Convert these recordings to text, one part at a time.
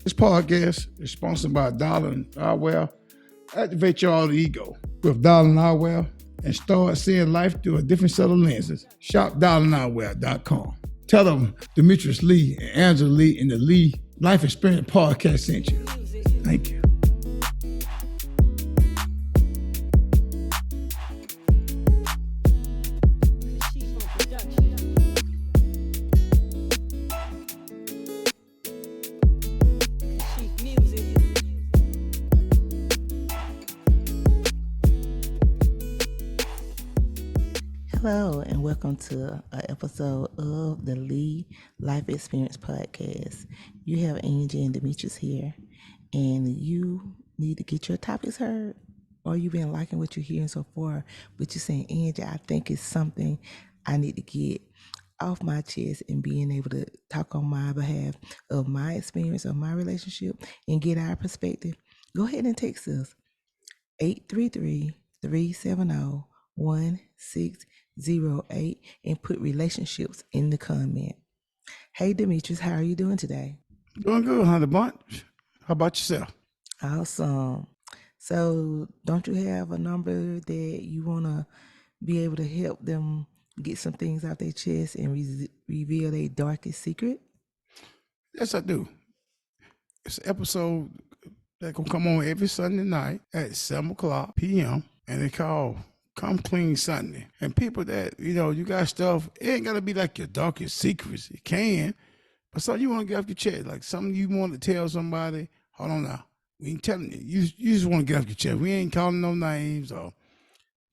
This podcast is sponsored by Darling Eyewear. Activate your alter ego with Darling Eyewear and start seeing life through a different set of lenses. Shop darlingeyewear.com. Tell them Demetrius Lee and Angela Lee in the Lee Life Experience Podcast sent you. Thank you. Hello, and welcome to an episode of the Lee Life Experience Podcast. You have Angie and Demetrius here, and you need to get your topics heard, or you've been liking what you're hearing so far, but you're saying, Angie, I think it's something I need to get off my chest and being able to talk on my behalf of my experience of my relationship and get our perspective. Go ahead and text us 833-370-1608 and put relationships in the comment. Hey Demetrius, how are you doing today? Doing good, Honey Bunch. How about yourself? Awesome. So don't you have a number that you want to be able to help them get some things out their chest and reveal their darkest secret? Yes, I do. It's an episode that gonna come on every Sunday night at 7 o'clock p.m. and it's called Come Clean Sunday. And people that, you got stuff, it ain't gotta be like your darkest secrets. It can, but something you want to get off your chest, like something you want to tell somebody. Hold on now. We ain't telling you. You just want to get off your chest. We ain't calling no names or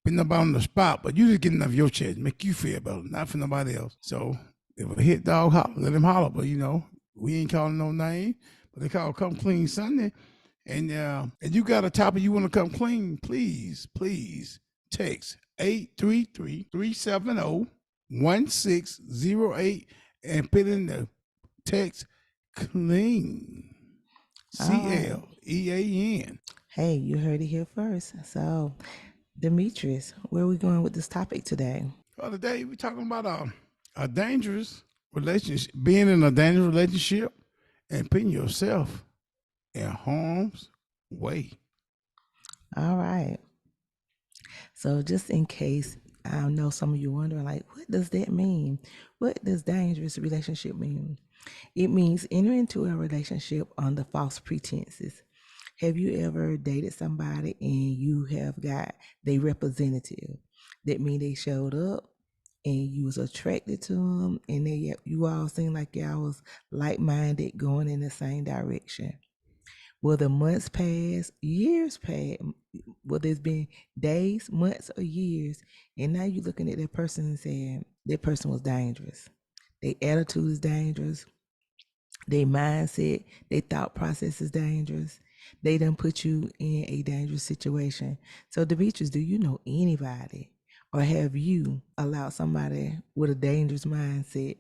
putting nobody on the spot, but you just getting off your chest, make you feel better, not for nobody else. So if a hit dog holler, let him holler. But we ain't calling no name. But they call Come Clean Sunday. And you got a topic you want to come clean, please text 833-370-1608 and put in the text clean. CLEAN. Hey, you heard it here first. So, Demetrius, where are we going with this topic today? Well, today we're talking about a dangerous relationship, being in a dangerous relationship and putting yourself in harm's way. All right. So just in case, I know some of you wondering, like, what does that mean? What does dangerous relationship mean? It means entering into a relationship under false pretenses. Have you ever dated somebody and you have got their representative? That means they showed up and you was attracted to them and you all seemed like y'all was like-minded, going in the same direction. Well, the months pass, years pass. Well, there's been days, months, or years, and now you're looking at that person and saying that person was dangerous. Their attitude is dangerous. Their mindset, their thought process is dangerous. They done put you in a dangerous situation. So, Demetrius, do you know anybody, or have you allowed somebody with a dangerous mindset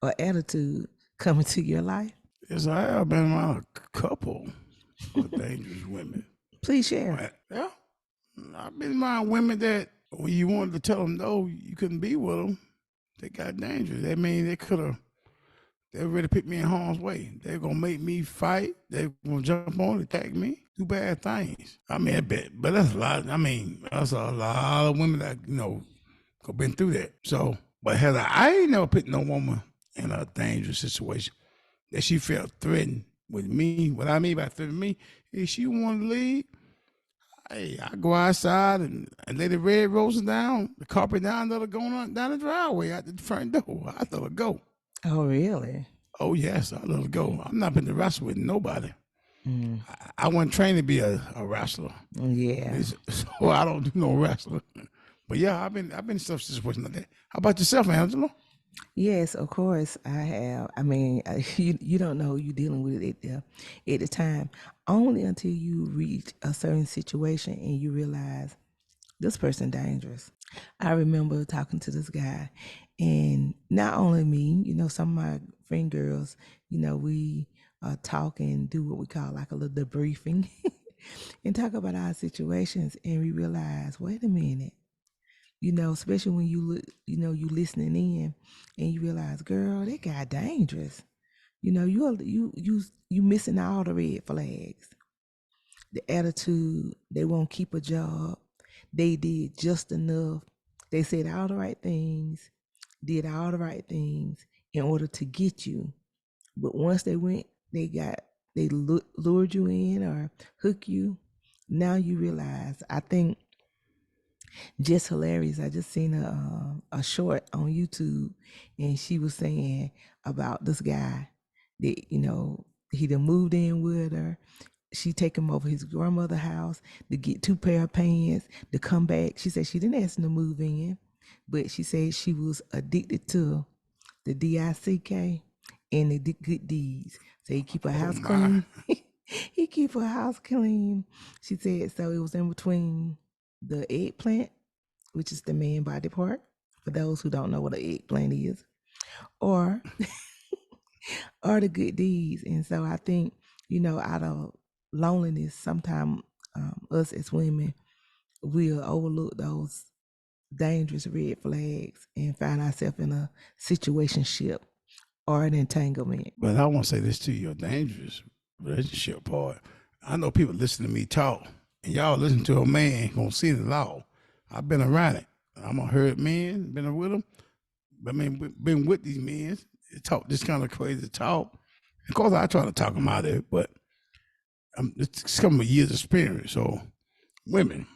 or attitude come into your life? Yes, I have been around a couple of dangerous women. Please share. Yeah, I've been around women that when you wanted to tell them no, you couldn't be with them. They got dangerous. That means they really put me in harm's way. They're gonna make me fight. They're gonna jump on, attack me, do bad things. I mean, but that's a lot. That's a lot of women that been through that. So, but Heather, I ain't never put no woman in a dangerous situation that she felt threatened with me. What I mean by threatening me, if she wanted to leave, hey, I go outside and lay the red roses down, the carpet down, let her go on down the driveway out the front door. I let her go. Oh, really? Oh, yes, I let her go. I'm not been to wrestle with nobody. I wasn't trained to be a wrestler. Yeah. So I don't do no wrestling. But yeah, I've been in stuff situations like that. How about yourself, Angela? Yes, of course I have. I mean, you don't know you're dealing with it at the time, only until you reach a certain situation and you realize this person dangerous. I remember talking to this guy, and not only me, some of my friend girls, we talk and do what we call like a little debriefing and talk about our situations, and we realize, wait a minute, especially when you look, you listening in and you realize, girl, that guy dangerous. you missing all the red flags. The attitude, they won't keep a job. They did just enough. They said all the right things, did all the right things in order to get you. But once they went, they lured you in or hook you. Now you realize. I think just hilarious. I just seen a short on YouTube, and she was saying about this guy that he done moved in with her. She take him over his grandmother's house to get 2 pair of pants to come back. She said she didn't ask him to move in, but she said she was addicted to the DICK and the good deeds. So he keep her house clean. He keep her house clean. She said so it was in between the eggplant, which is the man body part, for those who don't know what an eggplant is, or or the good deeds. And so I think, out of loneliness, sometimes us as women will overlook those dangerous red flags and find ourselves in a situationship or an entanglement. But I want to say this to you, a dangerous relationship part. I know people listen to me talk, and y'all listen to a man gonna see the law. I've been around it. I'm a hurt man, been with them. I mean, been with these men, talk this kind of crazy talk. Of course, I try to talk them out of it, but it's come with years of experience. So, women,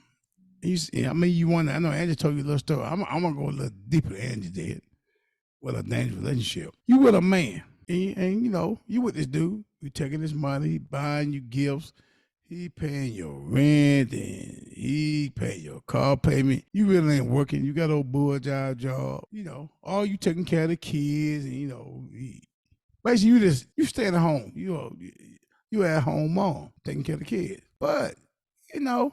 you want. I know Angie told you a little story. I'm gonna go a little deeper than Angie did. With a dangerous relationship, you with a man, and you with this dude. You taking his money, he buying you gifts, he paying your rent, and he paying your car payment. You really ain't working. You got old boy job. All you taking care of the kids, and basically you staying at home. You at home mom taking care of the kids, but he don't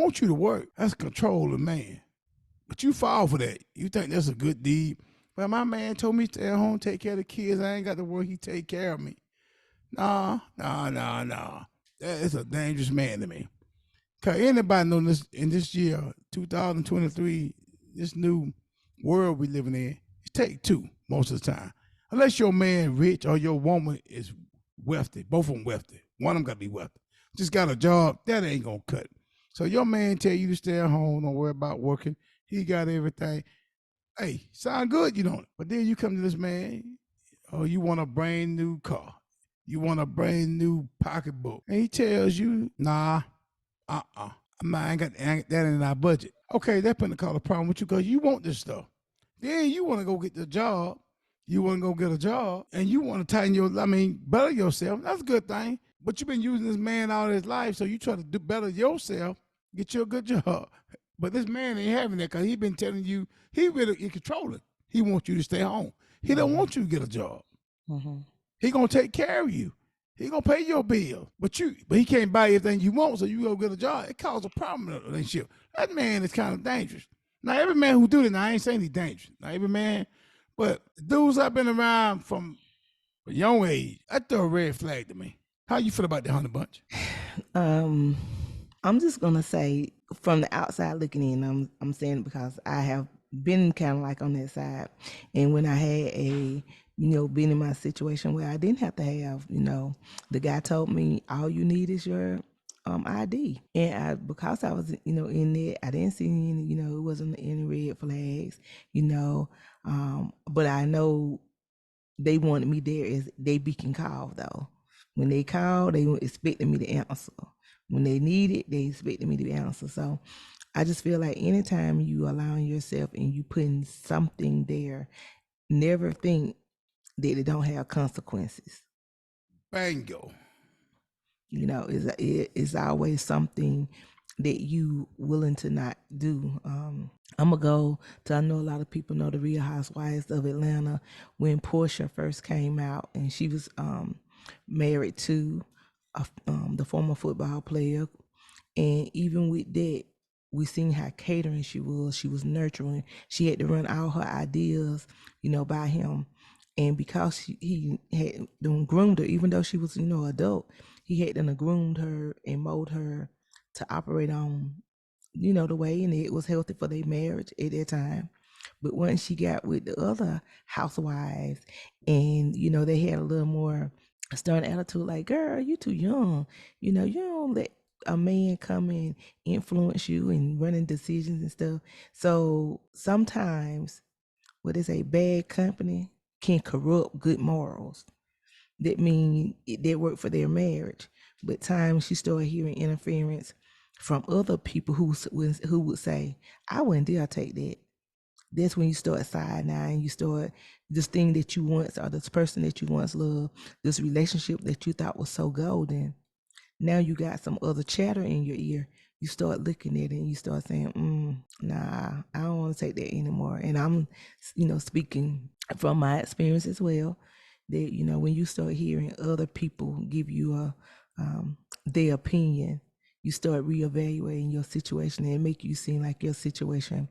want you to work. That's controlling man. But you fall for that. You think that's a good deed. Well, my man told me to stay at home, take care of the kids. I ain't got to work. He take care of me. Nah. That is a dangerous man to me. Because anybody know this in this year, 2023, this new world we living in, it take two most of the time. Unless your man rich or your woman is wealthy. Both of them wealthy. One of them got to be wealthy. Just got a job, that ain't going to cut. So your man tell you to stay at home, don't worry about working. He got everything. Hey, sound good, you don't. But then you come to this man, you want a brand new car. You want a brand new pocketbook. And he tells you, nah, I ain't got that in our budget. Okay, that's going to cause a problem with you because you want this stuff. Then you want to go get the job. You want to go get a job. And you want to better yourself. That's a good thing. But you've been using this man all his life, so you try to do better yourself, get you a good job. But this man ain't having that because he been telling you he really in control it. He wants you to stay home. He don't want you to get a job. Mm-hmm. He gonna take care of you. He gonna pay your bill. But he can't buy everything you want, so you go get a job. It causes a problem in a relationship. That man is kind of dangerous. Now every man who do that, now I ain't saying he's dangerous. Now every man, but dudes I've been around from a young age, that throw a red flag to me. How you feel about the Honey Bunch? I'm just gonna say from the outside looking in, I'm saying it because I have been kind of like on that side, and when I had been in my situation where I didn't have to have, the guy told me all you need is your ID, and because I was in there, I didn't see any, it wasn't any red flags, but I know they wanted me there as they beacon call though. When they called, they expected me to answer. When they need it, they expected me to answer. So I just feel like anytime you allowing yourself and you putting something there, never think that it don't have consequences. Bingo. It's always something that you willing to not do. I'm gonna go to, I know a lot of people know the Real Housewives of Atlanta when Portia first came out, and she was married to the former football player, and even with that, we seen how catering she was nurturing. She had to run all her ideas, by him, and because he had done groomed her, even though she was adult, he had done groomed her and mold her to operate on the way, and it was healthy for their marriage at that time. But once she got with the other housewives, and they had a little more stern attitude, like, girl, you too young. You don't let a man come and influence you and running decisions and stuff. So sometimes what is a bad company can corrupt good morals. That mean they work for their marriage. But times she started hearing interference from other people who would say, I wouldn't dare take that. That's when you start side eyeing. You start this thing that you once, or this person that you once loved, this relationship that you thought was so golden. Now you got some other chatter in your ear. You start looking at it and you start saying, nah, I don't want to take that anymore. And I'm, speaking from my experience as well, that, when you start hearing other people give you their opinion, you start reevaluating your situation and make you seem like your situation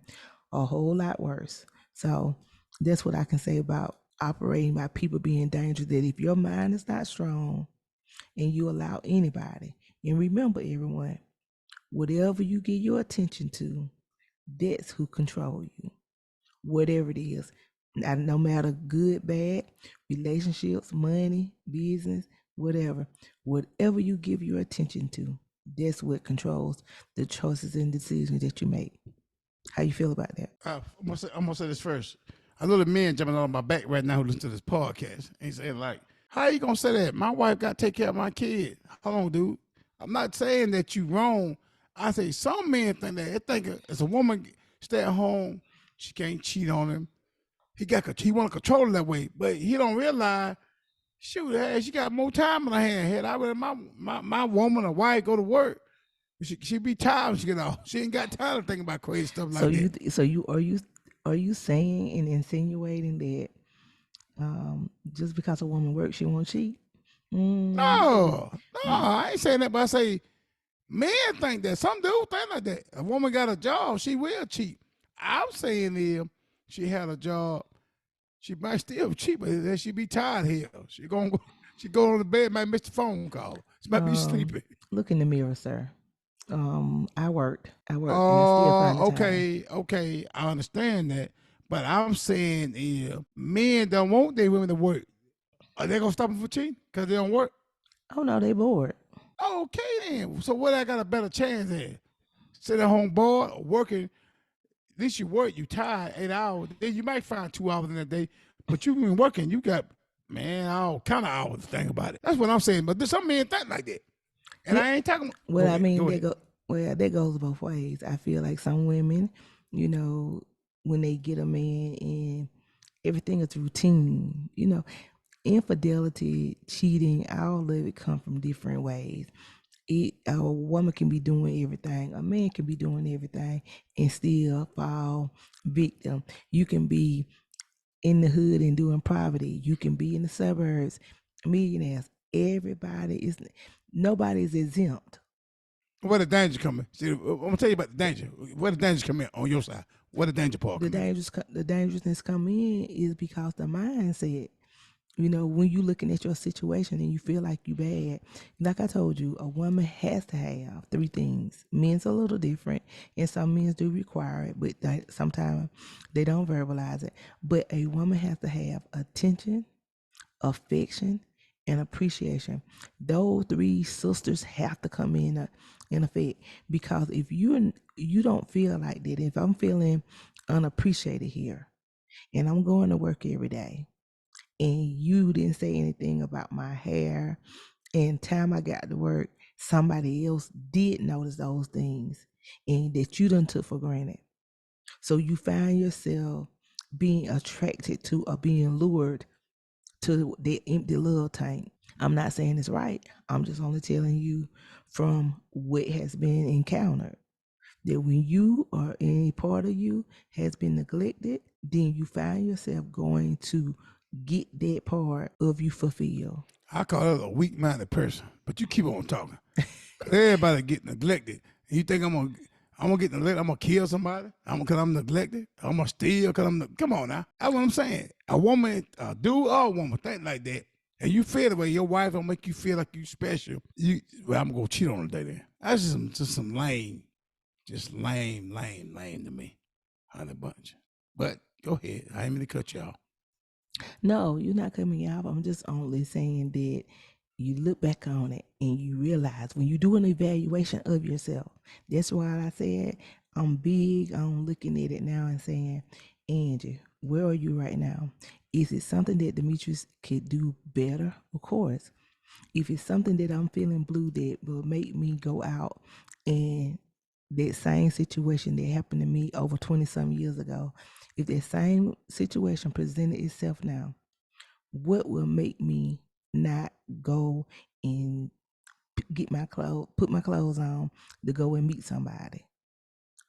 a whole lot worse. So that's what I can say about operating by people being dangerous. That if your mind is not strong and you allow anybody, and remember, everyone, whatever you give your attention to, that's who control you. Whatever it is, no matter good, bad, relationships, money, business, whatever you give your attention to, that's what controls the choices and decisions that you make. How you feel about that? I'm gonna say this first. I know the men jumping on my back right now who listen to this podcast. And he saying like, how you gonna say that? My wife got to take care of my kid. Hold on, dude. I'm not saying that you wrong. I say some men think that. They think as a woman stay at home, she can't cheat on him. He want to control her that way, but he don't realize. Shoot, she got more time on her hand. Had I rather my woman or wife go to work, she be tired when she get off. She ain't got time to think about crazy stuff like that. So are you saying and insinuating that just because a woman works, she won't cheat? No, I ain't saying that, but I say men think that. Some dudes think like that. A woman got a job, she will cheat. I'm saying if she had a job, she might still cheat, but then she be tired here. She go on the bed, might miss the phone call. She might be sleeping. Look in the mirror, sir. I worked, and I still find the time. Okay, I understand that, but I'm saying if men don't want their women to work, are they gonna stop them from cheating because they don't work? Oh no, they bored. Okay then. So what I got a better chance at? Sit at home bored or working. At least you work, you tired 8 hours. Then you might find 2 hours in a day, but you been working, you got all kind of hours to think about it. That's what I'm saying. But there's some men think like that. And I ain't talking. Well, I mean, that goes both ways. I feel like some women, when they get a man and everything is routine, infidelity, cheating, all of it come from different ways. A woman can be doing everything, a man can be doing everything and still fall victim. You can be in the hood and doing poverty. You can be in the suburbs, millionaires. Nobody's exempt. Where the danger coming? See, I'm gonna tell you about the danger. Where the danger come in on your side? Where the danger part? The dangerousness come in is because the mindset. When you looking at your situation and you feel like you bad, like I told you, a woman has to have three things. Men's a little different, and some men do require it, but sometimes they don't verbalize it. But a woman has to have attention, affection, and appreciation. Those three sisters have to come in effect, because if you don't feel like that, if I'm feeling unappreciated here, and I'm going to work every day, and you didn't say anything about my hair, and time I got to work, somebody else did notice those things and that you done took for granted. So you find yourself being attracted to or being lured to the empty love tank. I'm not saying it's right. I'm just only telling you from what has been encountered, that when you or any part of you has been neglected, then you find yourself going to get that part of you fulfilled. I call it a weak-minded person, but you keep on talking. Everybody get neglected. And you think I'm gonna get neglected? I'm gonna kill somebody? Cause I'm neglected? I'm gonna steal? Come on now. That's what I'm saying. A woman, a dude or a woman think like that, and you feel the way your wife don't make you feel like you special. I'm gonna go cheat on her today. That's just some lame, just lame to me. Honey bunch. But go ahead. I ain't mean to cut you off. No, you're not cutting me off. I'm just only saying that you look back on it and you realize when you do an evaluation of yourself. That's why I said I'm big on looking at it now and saying, Angie, where are you right now? Is it something that Demetrius could do better? Of course. If it's something that I'm feeling blue that will make me go out and that same situation that happened to me over 20 some years ago, if that same situation presented itself now, what will make me not go and put my clothes on to go and meet somebody?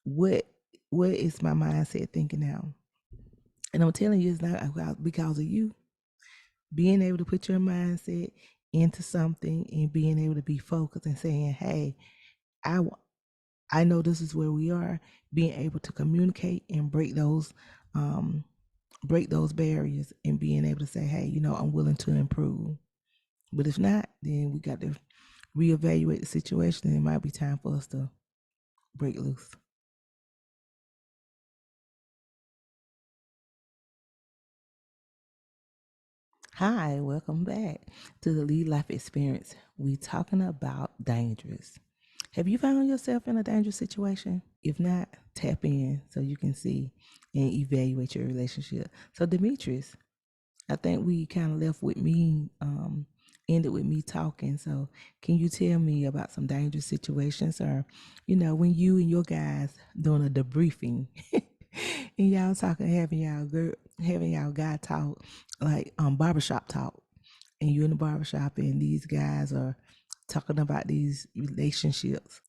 What is my mindset thinking now? And I'm telling you, it's not because of you. Being able to put your mindset into something and being able to be focused and saying, hey, I know this is where we are, being able to communicate and break those barriers and being able to say, hey, I'm willing to improve. But if not, then we got to reevaluate the situation and it might be time for us to break loose. Hi, welcome back to the Lead Life Experience. We talking about dangerous. Have you found yourself in a dangerous situation? If not, tap in so you can see and evaluate your relationship. So Demetrius, I think we kind of left with me, ended with me talking. So can you tell me about some dangerous situations or, when you and your guys doing a debriefing and y'all talking, having y'all guy talk, like barbershop talk, and you in the barbershop and these guys are talking about these relationships,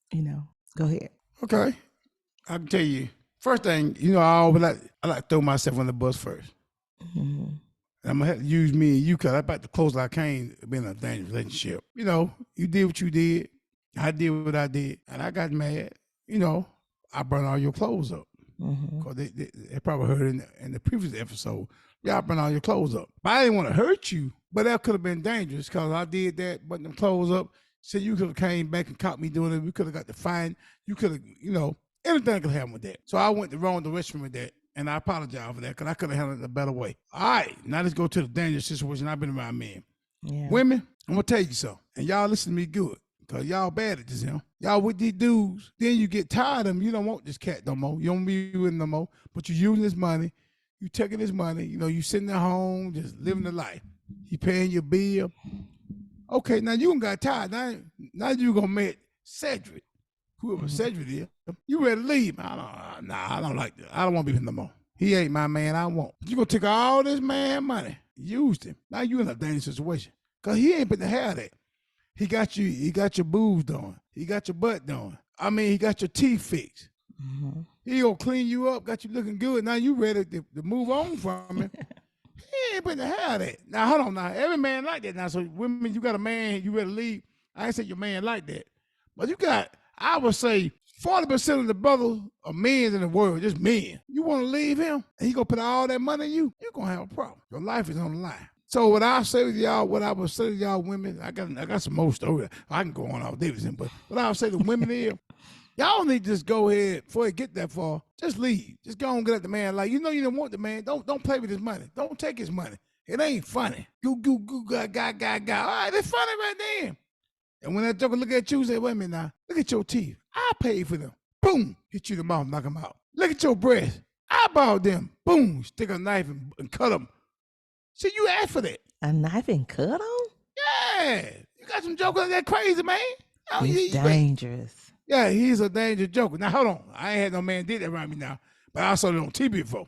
go ahead. Okay. I can tell you. First thing, I like to throw myself on the bus first. Mm-hmm. I'm gonna have to use me and you because I about the closest I came to being in a dangerous relationship. You did what you did, I did what I did, and I got mad. I burned all your clothes up. Mm-hmm. Cause they probably heard in the previous episode, y'all burn all your clothes up. But I didn't want to hurt you, but that could have been dangerous because I did that, button them clothes up. So you could have came back and caught me doing it. We could have got the fine. You could have, anything could happen with that. So I went the wrong direction with that. And I apologize for that because I could have handled it a better way. All right, now let's go to the dangerous situation. I've been around men. Yeah. Women, I'm going to tell you something. And y'all listen to me good. Because y'all bad at this, Y'all with these dudes, then you get tired of them. You don't want this cat no more. You don't be with him no more. But you using his money. You taking his money. You sitting at home, just living the life. He paying your bill. Okay, now you got tired. Now you going to meet Cedric. Whoever Cedric is. You ready to leave. I don't like that. I don't want to be with him no more. He ain't my man. I won't. But you going to take all this man money. Used him. Now you in a dangerous situation. Because he ain't been to have that. He got your boobs done. He got your butt done. I mean, he got your teeth fixed. Mm-hmm. He gonna clean you up, got you looking good. Now you ready to move on from him. He ain't been to have that. Now, hold on now. Every man like that now. So women, you got a man, you ready to leave. I ain't say your man like that. But you got, I would say, 40% of the brothers are men in the world, just men. You want to leave him and he gonna put all that money in you, you're gonna have a problem. Your life is on the line. So what I say to y'all, what I would say to y'all women, I got some more stories. I can go on all Davidson, but what I would say to women is, y'all need to just go ahead before it get that far. Just leave. Just go and get at the man. Like you don't want the man. Don't play with his money. Don't take his money. It ain't funny. Goo ga. All right, it's funny right then. And when that joker look at you, say, wait a minute now. Look at your teeth. I paid for them. Boom, hit you in the mouth, knock them out. Look at your breasts. I bought them. Boom, stick a knife and cut them. See, you asked for that. A knife and cut them? Yeah. You got some jokers that crazy, man. It's dangerous. Yeah, he's a dangerous joker. Now, hold on. I ain't had no man did that around me now, but I saw it on TV before.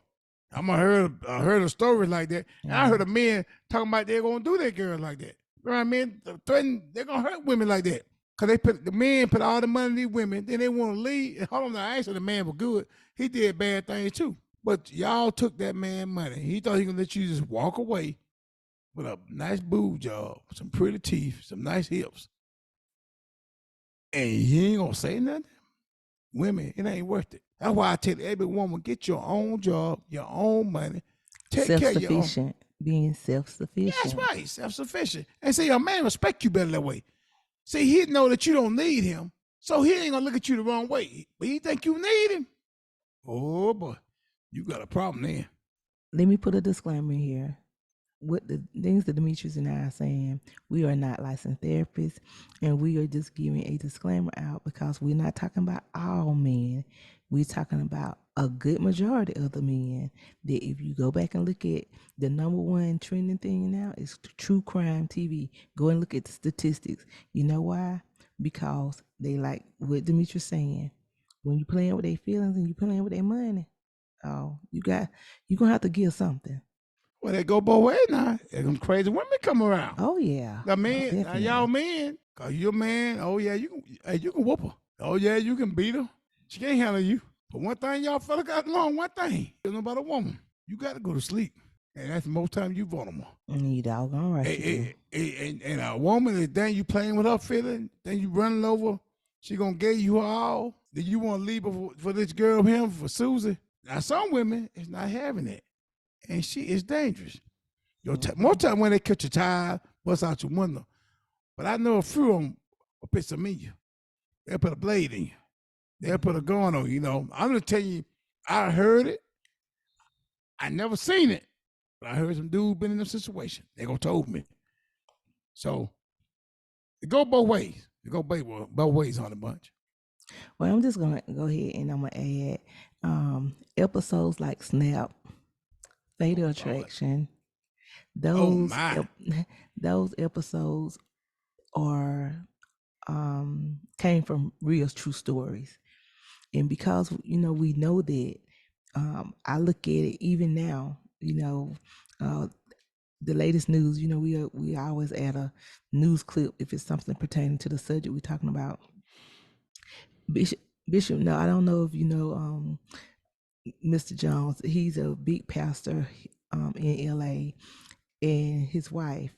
I heard a story like that. And I heard a man talking about they're going to do that girl like that. You know what I mean? Threaten, they're going to hurt women like that. Because the men put all the money in these women, then they want to leave. And hold on now, I ain't said the man was good. He did bad things too. But y'all took that man money. He thought he could let you just walk away with a nice boob job, some pretty teeth, some nice hips. And he ain't gonna say nothing. Women, it ain't worth it. That's why I tell every woman, get your own job, your own money. Take care of your own. Self-sufficient. Being self-sufficient. That's right, self-sufficient. And see, a man respect you better that way. See, he know that you don't need him, so he ain't gonna look at you the wrong way. But he think you need him. Oh boy. you got a problem there. Let me put a disclaimer here. What the things that Demetrius and I are saying, we are not licensed therapists, and we are just giving a disclaimer out because we're not talking about all men. We're talking about a good majority of the men that if you go back and look at the number one trending thing now is true crime TV. Go and look at the statistics. You know why? Because they like what Demetrius saying. When you playing with their feelings and you playing with their money, oh, you're gonna have to give something. Well, they go both ways now. And them crazy women come around. Oh yeah. The men, now Definitely. y'all men, cause you're a man. Oh yeah, you can whoop her. Oh yeah, you can beat her. She can't handle you. But one thing y'all fella got wrong, one thing, you know about a woman, you got to go to sleep, and that's the most time you vulnerable. You doggone right. And a woman is then you playing with her feeling, then you running over, she gonna give you her all. Then you want to leave her for this girl him for Susie. Now some women is not having it, and she is dangerous. Most time when they catch your tire, bust out your window. But I know a few of them will piss them in you. They'll put a blade in you. They'll put a gun on you. You know, I'm gonna tell you, I heard it. I never seen it, but I heard some dude been in a situation. They gonna told me. So it go both ways. It go both ways on the bunch. Well, I'm just gonna go ahead and I'm gonna add episodes like Snap, Fatal Attraction. Those those episodes are came from real true stories. And because we know that, I look at it even now, the latest news, we always add a news clip if it's something pertaining to the subject we're talking about. Bishop, no, I don't know if you know Mr. Jones. He's a big pastor in LA, and his wife,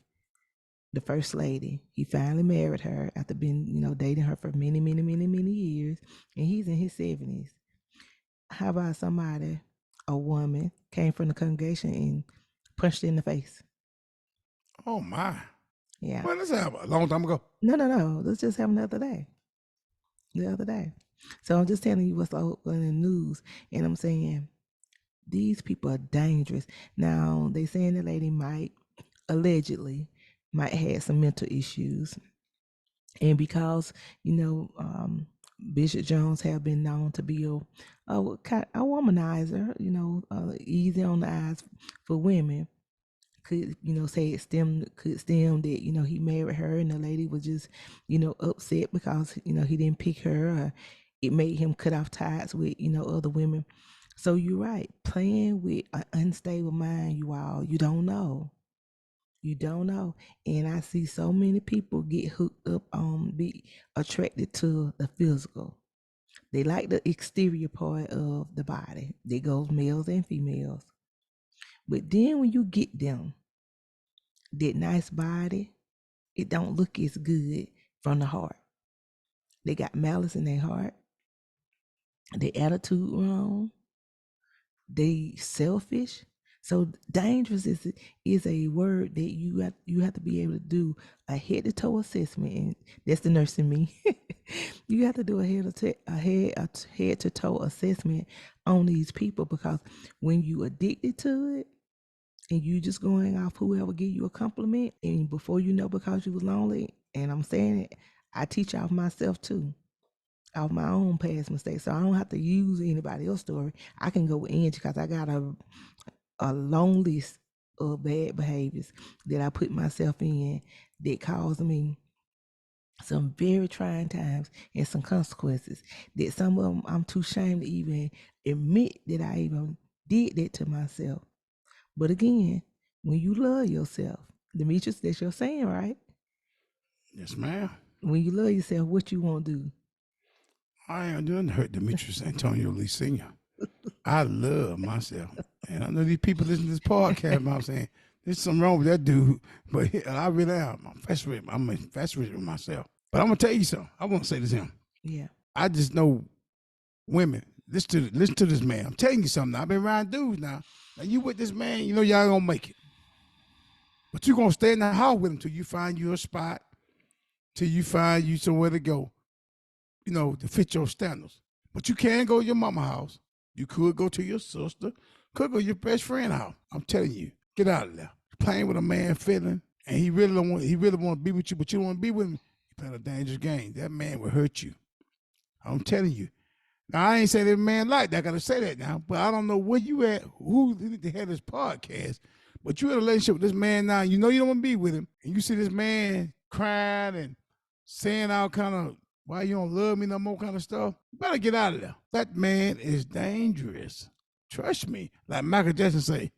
the first lady, he finally married her after being, dating her for many, many, many, many years, and he's in his 70s. How about somebody, a woman, came from the congregation and punched her in the face? Oh my! Yeah. Well, this happened a long time ago. No. This just happened the other day. So I'm just telling you what's in the news, and I'm saying these people are dangerous. Now they saying the lady allegedly might have some mental issues, and because Bishop Jones have been known to be a womanizer, easy on the eyes for women, could say could stem that he married her and the lady was just upset because he didn't pick her, or it made him cut off ties with other women. So you're right, playing with an unstable mind, you don't know. You don't know. And I see so many people get hooked up on, be attracted to the physical. They like the exterior part of the body. That goes males and females. But then when you get them, that nice body, it don't look as good from the heart. They got malice in their heart. Their attitude wrong. They selfish. So dangerous is a word that you have to be able to do a head to toe assessment, and that's the nurse in me. You have to do a head to toe assessment on these people, because when you addicted to it and you just going off whoever give you a compliment, and before you know, because you was lonely, and I'm saying it, I teach off myself too, off my own past mistakes, so I don't have to use anybody else's story. I can go in because I got a long list of bad behaviors that I put myself in that caused me some very trying times and some consequences that some of them I'm too ashamed to even admit that I even did that to myself. But again, when you love yourself, Demetrius, that's your saying, right? Yes, ma'am. When you love yourself, what you won't do? I ain't doing hurt Demetrius Antonio Lee Sr. I love myself. And I know these people listening to this podcast, I'm saying, there's something wrong with that dude. But I really am. I'm infatuated with myself. But I'm going to tell you something. I won't say this to him. Yeah. I just know women. Listen to this man. I'm telling you something. I've been around dudes now. Now you with this man, y'all going to make it. But you're going to stay in the house with him till you find you a spot, till you find you somewhere to go, to fit your standards. But you can't go to your mama's house. You could go to your sister, could go to your best friend house. I'm telling you, get out of there. Playing with a man feeling, and he really want to be with you, but you don't want to be with him. You playing a dangerous game. That man will hurt you. I'm telling you. Now, I ain't say that man like that. I got to say that now. But I don't know where you at, who need to have this podcast. But you in a relationship with this man now. You know you don't want to be with him. And you see this man crying and saying all kind of, why you don't love me no more kind of stuff. You better get out of there. That man is dangerous. Trust me. Like Michael Jackson say,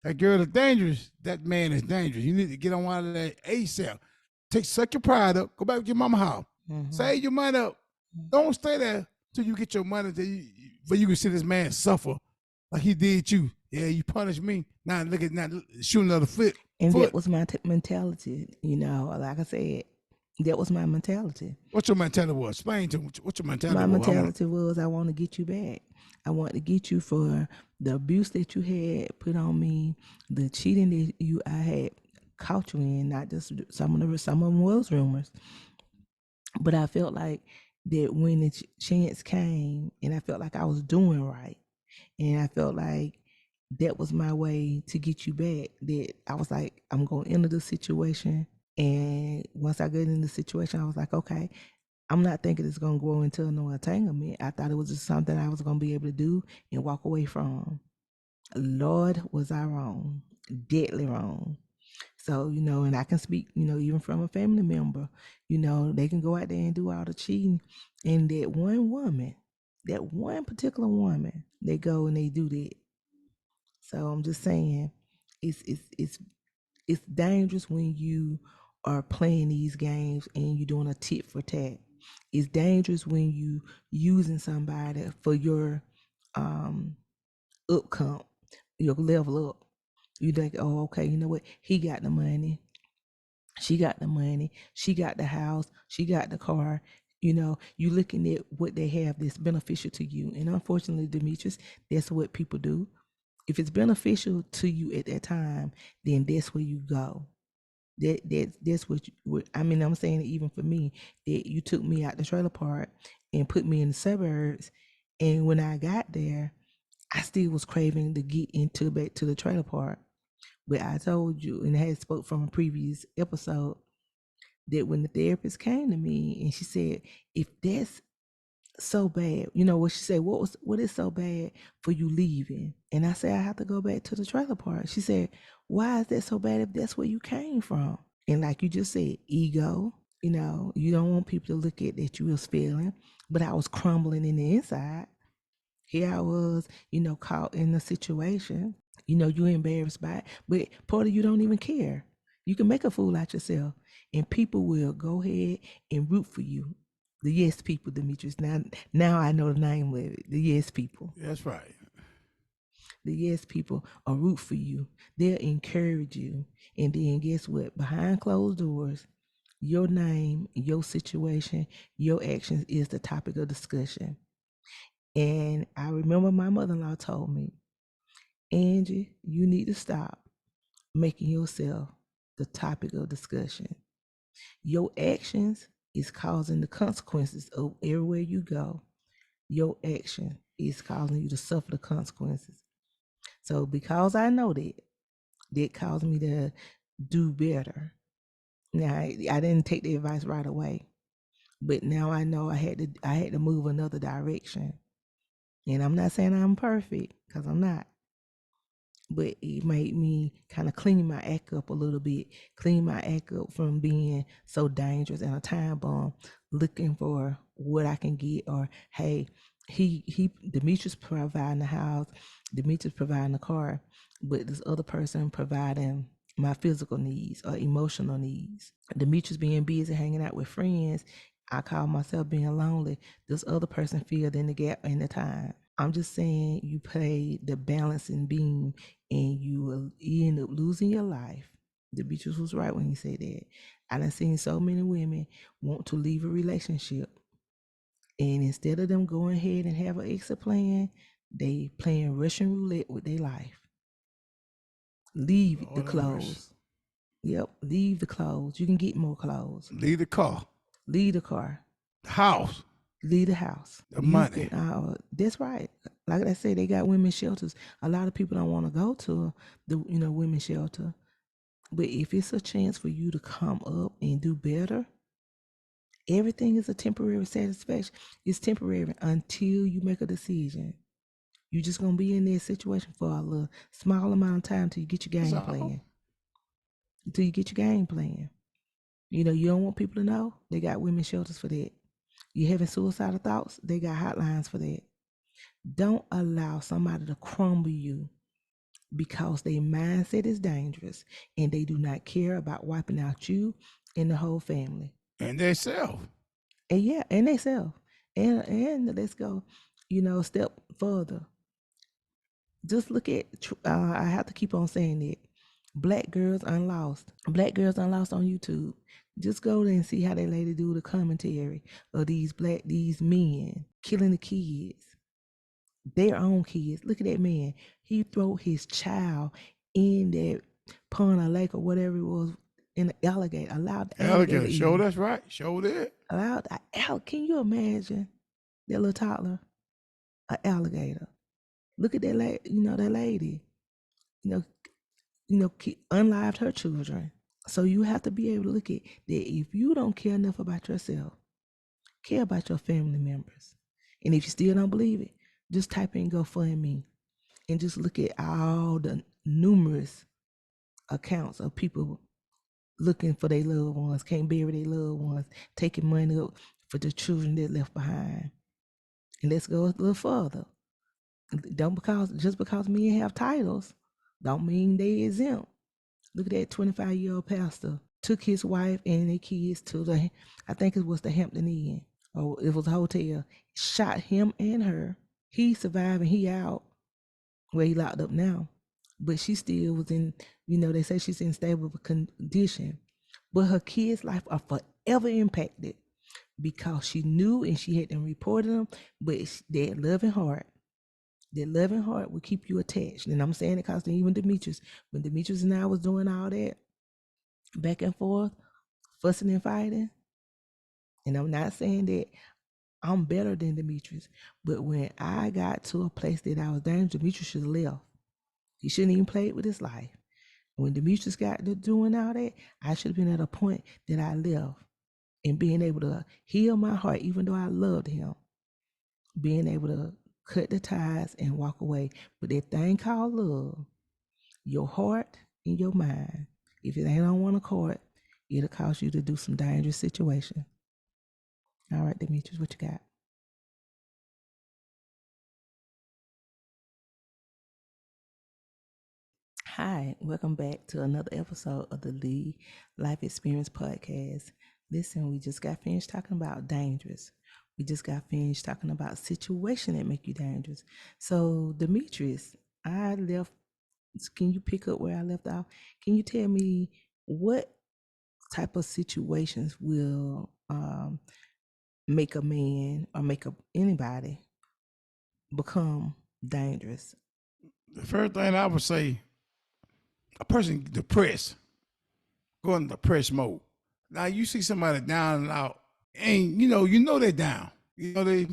that girl is dangerous. That man is dangerous. You need to get on out of that ASAP. Suck your pride up. Go back to your mama house. Save your money up. Don't stay there till you get your money, but you can see this man suffer like he did you. Yeah, you punished me. Now look at now shooting another foot. And that was my mentality. Like I said, that was my mentality. What your mentality was? Explain to me. What your mentality was? My mentality was I want to get you back. I want to get you for the abuse that you had put on me, the cheating that I had caught you in. Not just some of them was rumors, but I felt like that when the chance came, and I felt like I was doing right, and I felt like that was my way to get you back. That I was like, I'm gonna enter the situation, and once I get in the situation, I was like, okay, I'm not thinking it's gonna grow into no entanglement. I thought it was just something I was gonna be able to do and walk away from. Lord, was I wrong? Deadly wrong. So, and I can speak, even from a family member, they can go out there and do all the cheating. And that one particular woman, they go and they do that. So I'm just saying, it's dangerous when you are playing these games and you're doing a tit for tat. It's dangerous when you using somebody for your upcomp, your level up. You think, oh, okay, you know what? He got the money. She got the money. She got the house. She got the car. You looking at what they have that's beneficial to you. And unfortunately, Demetrius, that's what people do. If it's beneficial to you at that time, then that's where you go. That's what I'm saying, even for me, that you took me out the trailer park and put me in the suburbs. And when I got there, I still was craving to get back to the trailer park. But I told you, and I had spoke from a previous episode, that when the therapist came to me and she said, if that's so bad, what she said, what is so bad for you leaving? And I said, I have to go back to the trailer park. She said, why is that so bad if that's where you came from? And like you just said, ego, you don't want people to look at that you was failing, but I was crumbling in the inside. Here I was, caught in a situation, you're embarrassed by it, but part of you don't even care. You can make a fool out yourself, and people will go ahead and root for you. The yes people, Demetrius. Now I know the name of it. The yes people. That's right. The yes people will root for you. They'll encourage you. And then guess what? Behind closed doors, your name, your situation, your actions is the topic of discussion. And I remember my mother-in-law told me, Angie, you need to stop making yourself the topic of discussion. Your actions is causing the consequences of everywhere you go. Your action is causing you to suffer the consequences. So because I know that caused me to do better. Now I didn't take the advice right away, but now I know I had to move another direction. And I'm not saying I'm perfect, because I'm not. But it made me kind of clean my act up a little bit, clean my act up from being so dangerous and a time bomb, looking for what I can get, or hey, Demetrius providing the house, Demetrius providing the car, but this other person providing my physical needs or emotional needs. Demetrius being busy hanging out with friends, I call myself being lonely. This other person filled in the gap in the time. I'm just saying, you play the balancing beam and you end up losing your life. Demetrius was right when he said that. I done seen so many women want to leave a relationship, and instead of them going ahead and have an exit plan, they playing Russian roulette with their life. Leave the clothes. Yep, leave the clothes. You can get more clothes. Leave the car. Leave the car. The house. Leave the house. The money. That's right. Like I said, they got women's shelters. A lot of people don't want to go to the women's shelter. But if it's a chance for you to come up and do better, everything is a temporary satisfaction. It's temporary until you make a decision. You're just gonna be in that situation for a little small amount of time until you get your game plan. Until you get your game plan. You don't want people to know. They got women's shelters for that. You having suicidal thoughts? They got hotlines for that. Don't allow somebody to crumble you because their mindset is dangerous and they do not care about wiping out you and the whole family. And they self. And yeah, and they self. And let's go, a step further. Just look at, I have to keep on saying it. Black Girls Unlost. Black Girls Unlost on YouTube. Just go there and see how that lady do the commentary of these men killing the kids. Their own kids. Look at that man. He threw his child in that pond or lake or whatever it was in the alligator. Allowed the alligator. Show that's right. Show that. Allowed the alligator. Can you imagine that little toddler? An alligator. Look at that lady. That lady. Unlived her children. So you have to be able to look at that. If you don't care enough about yourself, care about your family members. And if you still don't believe it, just type in GoFundMe and just look at all the numerous accounts of people looking for their loved ones, can't bury their loved ones, taking money up for the children they left behind. And let's go a little further. Just because men have titles, don't mean they exempt. Look at that 25-year-old pastor took his wife and their kids to I think it was the Hampton Inn, or it was a hotel, shot him and her. He survived and he out where he locked up now. But she still was in, they say she's in stable condition. But her kids' life are forever impacted because she knew and she hadn't reported them, but that loving heart will keep you attached. And I'm saying it because even Demetrius, when Demetrius and I was doing all that back and forth, fussing and fighting, and I'm not saying that I'm better than Demetrius, but when I got to a place that I was dangerous, Demetrius should have left. He shouldn't even play with his life. When Demetrius got to doing all that, I should have been at a point that I left and being able to heal my heart, even though I loved him, being able to cut the ties and walk away. But that thing called love, your heart and your mind, if it ain't on one accord, it'll cause you to do some dangerous situation. All right, Demetrius, what you got? Hi, welcome back to another episode of the Lee Life Experience Podcast. Listen, we just got finished talking about dangerous. We just got finished talking about situations that make you dangerous. So, Demetrius, I left. Can you pick up where I left off? Can you tell me what type of situations will make a man or make anybody become dangerous? The first thing I would say, a person depressed, going into depressed mode. Now you see somebody down and out, and you know they're down. They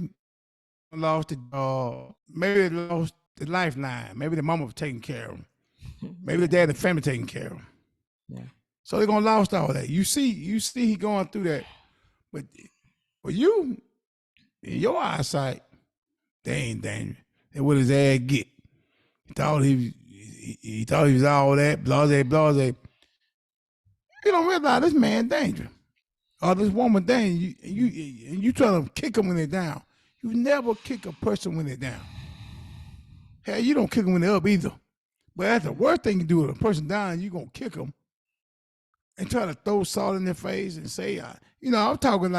lost the job. Maybe they lost the lifeline. Maybe the mama was taking care of them. Maybe the dad and family taking care of them. Yeah. So they're gonna lost all that. You see he going through that. But for you, in your eyesight, they ain't dangerous. And what his ass get? He thought he was all that, blase. You don't realize this man dangerous. Or this woman dangerous. You trying to kick them when they're down. You never kick a person when they're down. Hell, you don't kick them when they're up either. But that's the worst thing you do with a person down, you going to kick them and try to throw salt in their face and say, I'm talking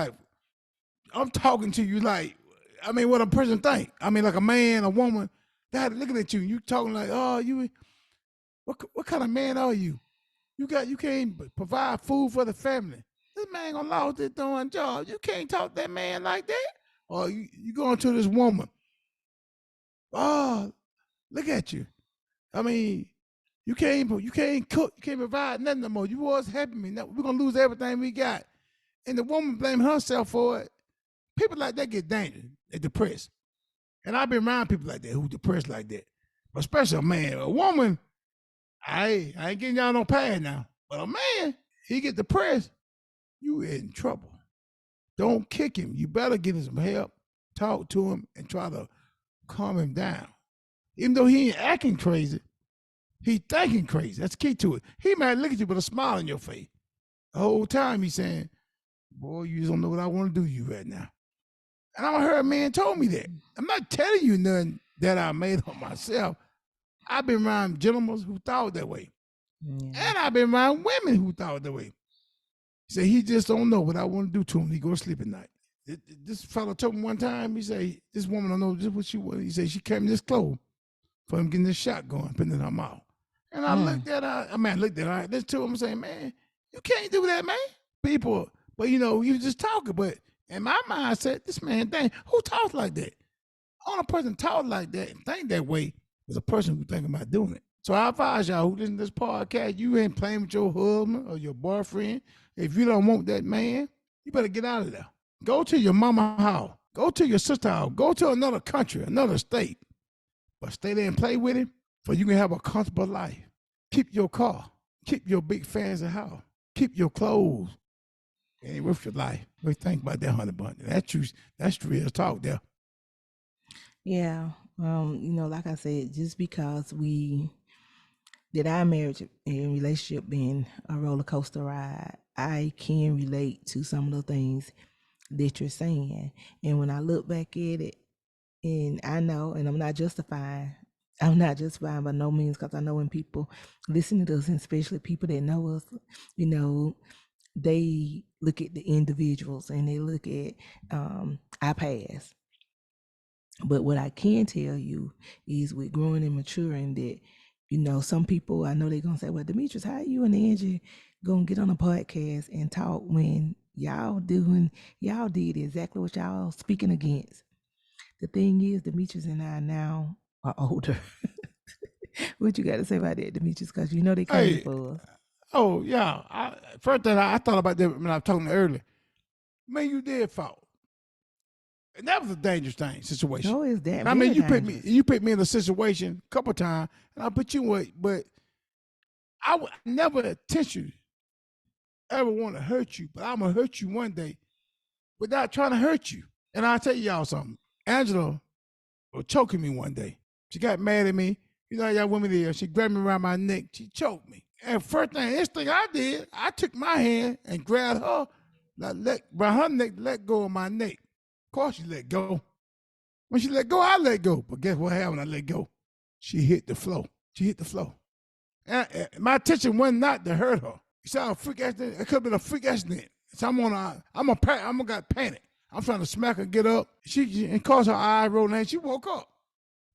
to you like, what a person think. Like a man, a woman, that looking at you, you talking like, oh, what kind of man are you? You can't provide food for the family. This man gonna lose this doing job. You can't talk to that man like that. Or you going to this woman. Oh, look at you. You can't cook, you can't provide nothing no more. You was helping me. Now we're gonna lose everything we got. And the woman blaming herself for it. People like that get dangerous. They're depressed. And I've been around people like that who depressed like that. But especially a man. A woman, I ain't getting y'all no pad now. But a man, he get depressed, you in trouble. Don't kick him. You better give him some help, talk to him, and try to calm him down. Even though he ain't acting crazy, he thinking crazy. That's the key to it. He might look at you with a smile on your face. The whole time he's saying, boy, you just don't know what I want to do to you right now. And I heard a man told me that. I'm not telling you nothing that I made up myself. I've been around gentlemen who thought that way. Yeah. And I've been around women who thought that way. He said, he just don't know what I want to do to him. He go to sleep at night. This fella told me one time, he said, this woman don't know just what she was. He said, she came this close for him getting this shot going, putting it in her mouth. And I looked at her, I listened to him saying, man, you can't do that, man. People, but you know, you just talking. But in my mindset, this man, dang, who talks like that? Only person talk like that and think that way is a person who think about doing it. So I advise y'all who listen to this podcast, you ain't playing with your husband or your boyfriend. If you don't want that man, you better get out of there. Go to your mama house. Go to your sister house. Go to another country, another state. But stay there and play with him so you can have a comfortable life. Keep your car. Keep your big fancy house. Keep your clothes. It ain't worth your life. What do you think about that, Honey Bunny? That's real talk there. Yeah. You know, like I said, just because our marriage and relationship been a roller coaster ride, I can relate to some of the things that you're saying. And when I look back at it, and I know, and I'm not justifying by no means, because I know when people listen to us, and especially people that know us, you know, they look at the individuals and they look at our past. But what I can tell you is with growing and maturing that, you know, some people, I know they're going to say, well, Demetrius, how you and Angie going to get on a podcast and talk when y'all did exactly what y'all speaking against? The thing is, Demetrius and I now are older. What you got to say about that, Demetrius? Because you know they came for us. Oh, yeah. First thing I thought about that when I was talking earlier. Man, you did fall. And that was a dangerous situation. No, it's that. I mean, you put me in a situation a couple of times, and I put you in, but I would never intentionally ever want to hurt you, but I'm going to hurt you one day without trying to hurt you. And I'll tell y'all something. Angela was choking me one day. She got mad at me. You know, y'all women there. She grabbed me around my neck. She choked me. And first thing I did, I took my hand and grabbed her, by her neck, let go of my neck. Of course, she let go. When she let go, I let go. But guess what happened when I let go? She hit the floor. And my intention was not to hurt her. You saw a freak accident. It could have been a freak accident. So I'm gonna got panic. I'm trying to smack her, get up. And cause her eye rolling, and she woke up.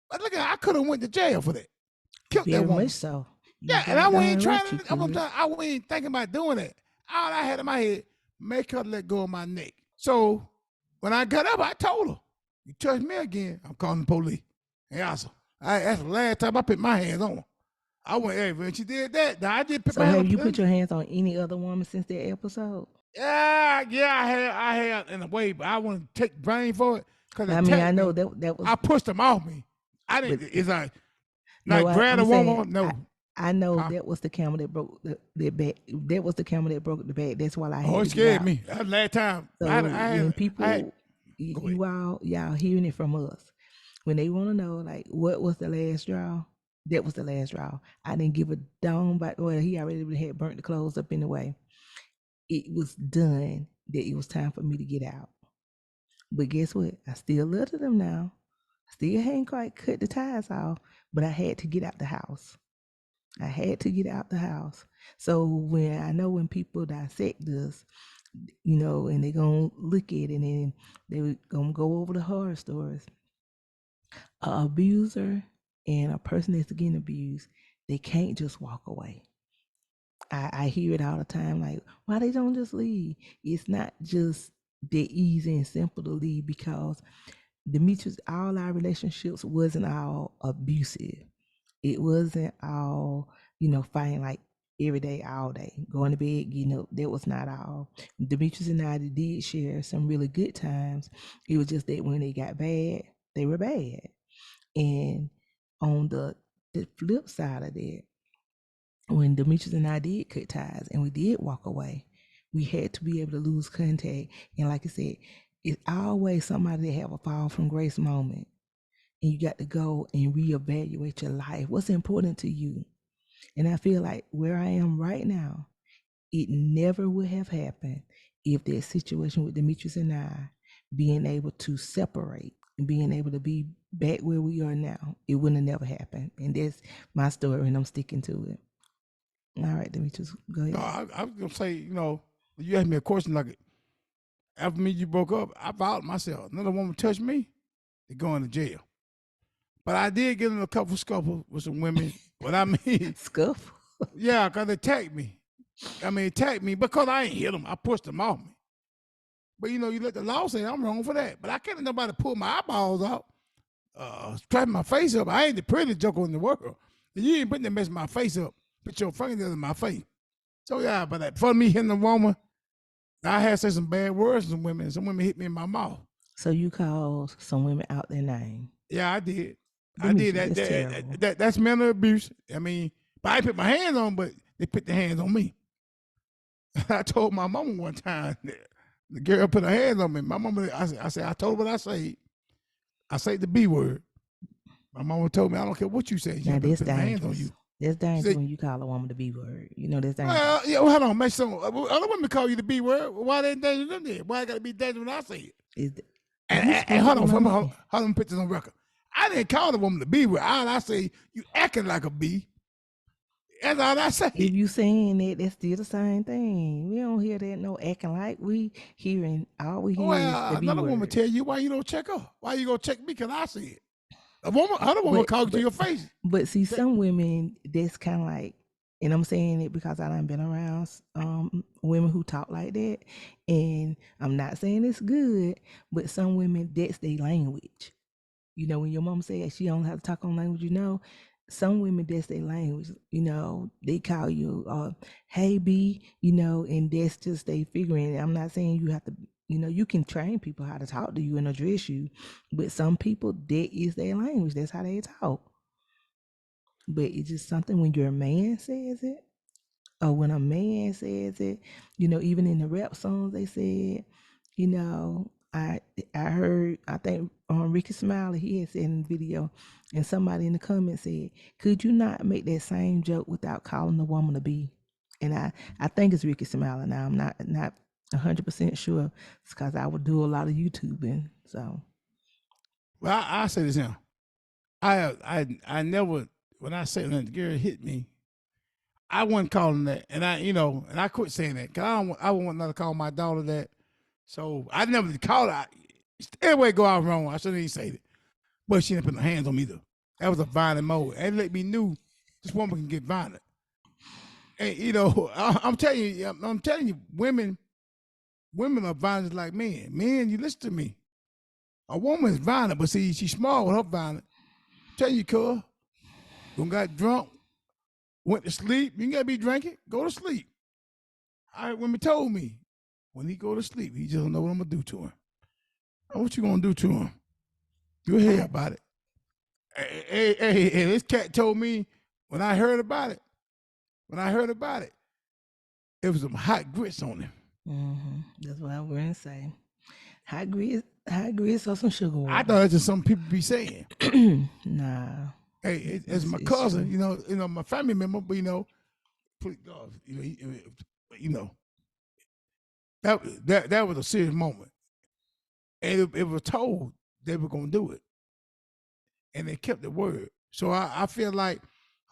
But look at her, I could have went to jail for that. Killed that woman. Much so. Yeah, and I wasn't I wasn't thinking about doing it. All I had in my head, make her let go of my neck. So when I got up, I told her, you touch me again, I'm calling the police. And that's the last time I put my hands on her. I went, hey, when she did that, I did put my hands on her. So have you put your hands on any other woman since that episode? Yeah, I had in a way, but I want to take blame for it. I mean, I know that was. I pushed them off me. I didn't. It's like grab a woman. No, I know that was the camel that broke the back. That was the camel that broke the back. That's why I had. Oh, it scared me. That last time. So when people, y'all hearing it from us, when they want to know like what was the last straw, that was the last straw. I didn't give a damn about. Well, he already had burnt the clothes up anyway. It was done that it was time for me to get out. But guess what? I still love them now. I still hadn't quite cut the ties off, but I had to get out the house. So when people dissect us, you know, and they're going to look at it and they're going to go over the horror stories. An abuser and a person that's getting abused, they can't just walk away. I hear it all the time, like, why they don't just leave? It's not just that easy and simple to leave, because Demetrius, all our relationships wasn't all abusive. It wasn't all, you know, fighting like every day, all day, going to bed, getting up. That was not all. Demetrius and I did share some really good times. It was just that when they got bad, They were bad. And on the flip side of that, when Demetrius and I did cut ties and we did walk away, we had to be able to lose contact. And like I said, it's always somebody that have a fall from grace moment. And you got to go and reevaluate your life. What's important to you? And I feel like where I am right now, it never would have happened if that situation with Demetrius and I being able to separate and being able to be back where we are now, it wouldn't have never happened. And that's my story, and I'm sticking to it. All right, Demetrius, go ahead. No, I was gonna say, you asked me a question like, after me you broke up, I vowed myself, another woman touched me, they going to jail. But I did get in a couple scuffles with some women. What I mean, Scuff. yeah, because they attacked me. Attacked me because I ain't hit them. I pushed them off me. But you let the law say I'm wrong for that. But I can't let nobody pull my eyeballs out, strap my face up. I ain't the prettiest joker in the world. You ain't putting that mess my face up. Put your fingernails in my face. So yeah, but that for me hitting a woman, I had to say some bad words to some women. Some women hit me in my mouth. So you called some women out their name. Yeah, I did. Demetrius, That's mental abuse. But I put my hands on, but they put their hands on me. I told my mama one time, the girl put her hands on me. My mama, I said, I told her what I say. I say the B word. My mama told me, I don't care what you say. Now that's put my hands on dangerous. you. That's dangerous when you call a woman the B word. That's dangerous. Well, yeah, hold on, make some other women call you the B word. Why they dangerous them there? Why I gotta be dangerous when I say it? And hold on, put this on record. I didn't call the woman the B word. All I say, you acting like a B. That's all I say. If you saying that, that's still the same thing. We don't hear that no acting like. We hearing all we hear is the B another word. woman tell you why you don't check her. Why you gonna check me? Because I see it. Other woman call you to your face. But see, some women, that's kind of like, and I'm saying it because I done been around women who talk like that, and I'm not saying it's good, but some women, that's their language. When your mom says she don't have to talk on language, some women, that's their language. They call you, hey B, and that's just they figuring. I'm not saying you have to, you can train people how to talk to you and address you, but some people, that is their language. That's how they talk. But it's just something when your man says it, or when a man says it, even in the rap songs they said, I heard, I think Ricky Smiley, he had said in the video, and somebody in the comments said, could you not make that same joke without calling the woman a B? And I think it's Ricky Smiley now. I'm not 100% sure. It's because I would do a lot of YouTubing. So, well, I say this now. I never, when I say that the girl hit me, I wasn't calling that, and I quit saying that because I wouldn't want to call my daughter that. So I never called her. Everywhere go out wrong. I shouldn't even say it, but she didn't put her hands on me either. That was a violent mode, and it let me knew this woman can get violent. And I'm telling you, women are violent like men. Men, you listen to me. A woman is violent, but see, she's small with her violent. I'm telling you, cuz, when got drunk, went to sleep. You ain't gotta be drinking. Go to sleep. Women told me, when he go to sleep, he just don't know what I'm gonna do to him. What you gonna do to him? You hear about it. Hey, this cat told me when I heard about it, it was some hot grits on him. Mm-hmm. That's what I was going to say. Hot grits or some sugar water. I thought that's just something people be saying. Nah. Hey, it's my cousin, my family member, but please God, that was a serious moment, and it was told they were gonna do it, and they kept the word. So I feel like